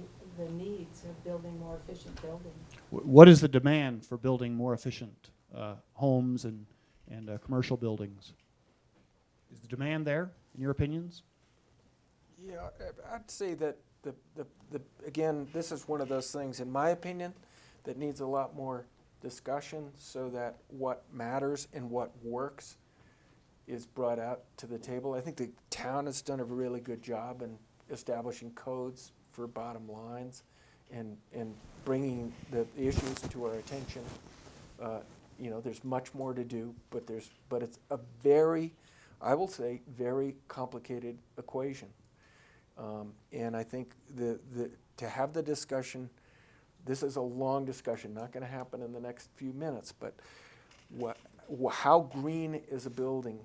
the needs of building more efficient buildings? What is the demand for building more efficient homes and commercial buildings? Is the demand there, in your opinions? Yeah, I'd say that again, this is one of those things, in my opinion, that needs a lot more discussion so that what matters and what works is brought out to the table. I think the town has done a really good job in establishing codes for bottom lines and bringing the issues to our attention. You know, there's much more to do, but it's a very, I will say, very complicated equation. And I think to have the discussion, this is a long discussion, not going to happen in the next few minutes, but how green is a building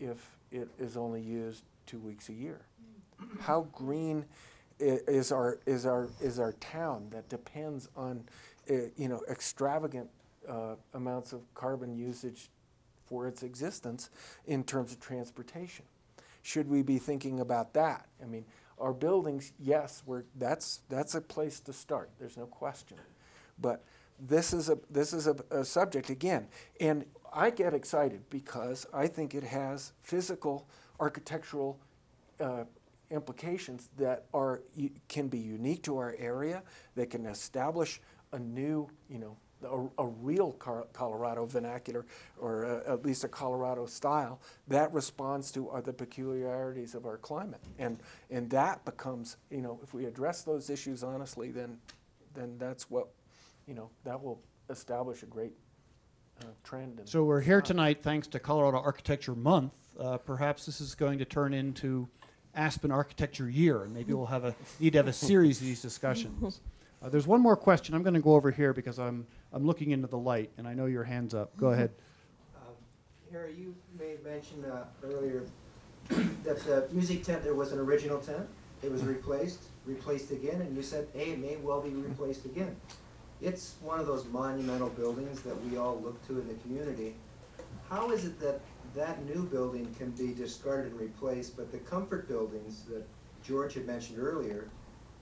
if it is only used 2 weeks a year? How green is our town that depends on extravagant amounts of carbon usage for its existence in terms of transportation? Should we be thinking about that? I mean, our buildings, yes, that's a place to start. There's no question, but this is a subject again, and I get excited because I think it has physical, architectural implications that can be unique to our area. That can establish a new, a real Colorado vernacular, or at least a Colorado style that responds to the peculiarities of our climate, and that becomes, if we address those issues honestly, then that's what, that will establish a great trend. So we're here tonight thanks to Colorado Architecture Month. Perhaps this is going to turn into Aspen Architecture Year, and maybe we'll need to have a series of these discussions. There's one more question. I'm going to go over here because I'm looking into the light, and I know your hand's up. Go ahead. Harry, you made mention earlier that the music tent, there was an original tent. It was replaced again, and you said, hey, it may well be replaced again. It's one of those monumental buildings that we all look to in the community. How is it that that new building can be discarded and replaced, but the comfort buildings that George had mentioned earlier,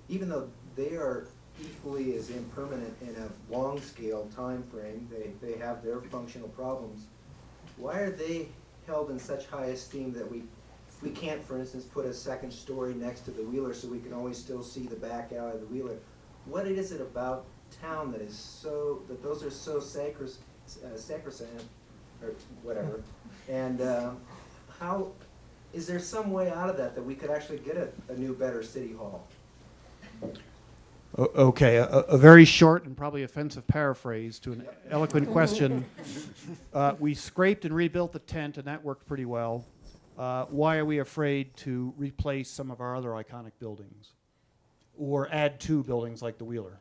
even though they are equally as impermanent in a long scale time frame, they have their functional problems, why are they held in such high esteem that we can't, for instance, put a second story next to the Wheeler so we can always still see the back alley of the Wheeler? What is it about town that is that those are so sacrosanct, or whatever, and how is there some way out of that we could actually get a new, better city hall? Okay, a very short and probably offensive paraphrase to an eloquent question. We scraped and rebuilt the tent, and that worked pretty well. Why are we afraid to replace some of our other iconic buildings, or add to buildings like the Wheeler?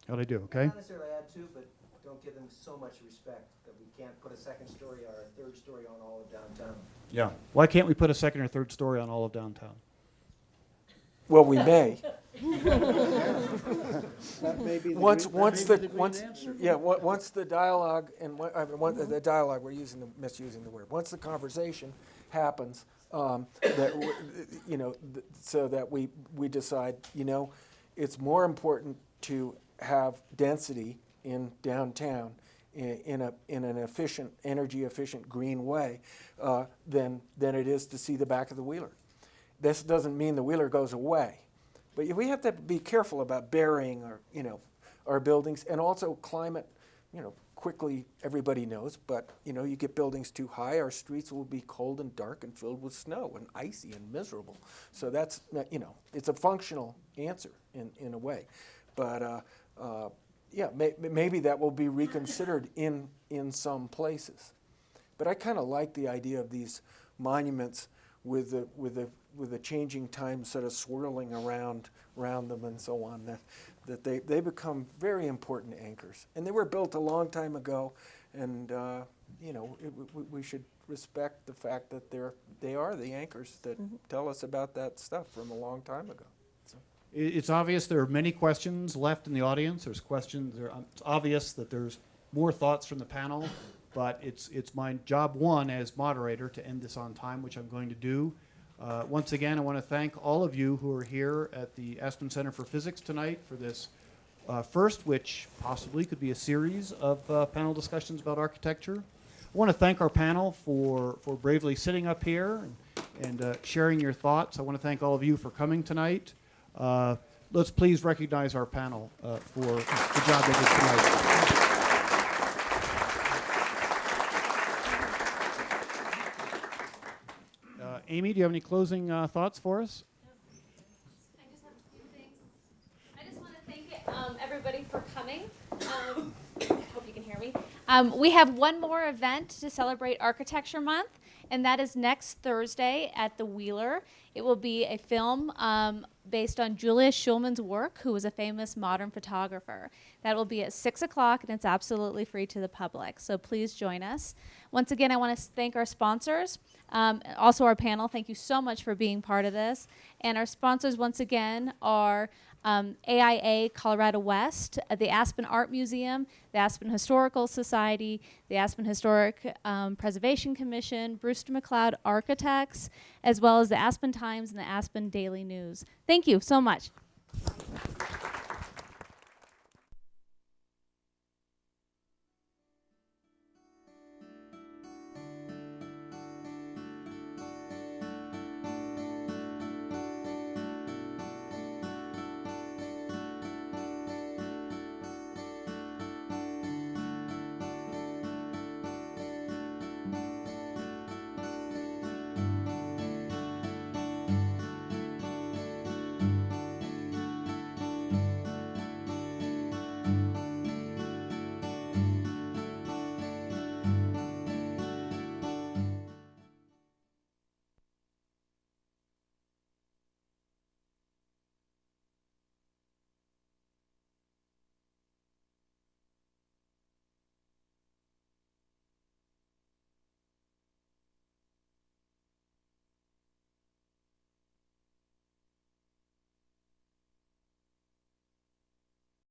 How'd I do, okay? Not necessarily add to, but don't give them so much respect that we can't put a second story or a third story on all of downtown. Yeah. Why can't we put a second or third story on all of downtown? Well, we may. That may be the Once the dialogue and the dialogue, misusing the word. Once the conversation happens, so that we decide, it's more important to have density in downtown in an efficient, energy efficient, green way than it is to see the back of the Wheeler. This doesn't mean the Wheeler goes away, but we have to be careful about burying our buildings, and also climate. Quickly everybody knows, but you get buildings too high, our streets will be cold and dark and filled with snow and icy and miserable. So that's it's a functional answer in a way, but yeah, maybe that will be reconsidered in some places. But I kind of like the idea of these monuments with the changing time sort of swirling around them and so on, that they become very important anchors. And they were built a long time ago, and we should respect the fact that they are the anchors that tell us about that stuff from a long time ago. So. It's obvious there are many questions left in the audience. There's questions. It's obvious that there's more thoughts from the panel, but it's my job one as moderator to end this on time, which I'm going to do. Once again, I want to thank all of you who are here at the Aspen Center for Physics tonight for this first, which possibly could be a series of panel discussions about architecture. I want to thank our panel for bravely sitting up here and sharing your thoughts. I want to thank all of you for coming tonight. Let's please recognize our panel for the job they did tonight. Amy, do you have any closing thoughts for us? I just have a few things. I just want to thank everybody for coming. Hope you can hear me. We have one more event to celebrate Architecture Month, and that is next Thursday at the Wheeler. It will be a film based on Julius Schulman's work, who was a famous modern photographer. That will be at 6 o'clock, and it's absolutely free to the public, so please join us. Once again, I want to thank our sponsors, also our panel. Thank you so much for being part of this. And our sponsors, once again, are AIA Colorado West, the Aspen Art Museum, the Aspen Historical Society, the Aspen Historic Preservation Commission, Brewster McLeod Architects, as well as the Aspen Times and the Aspen Daily News. Thank you so much.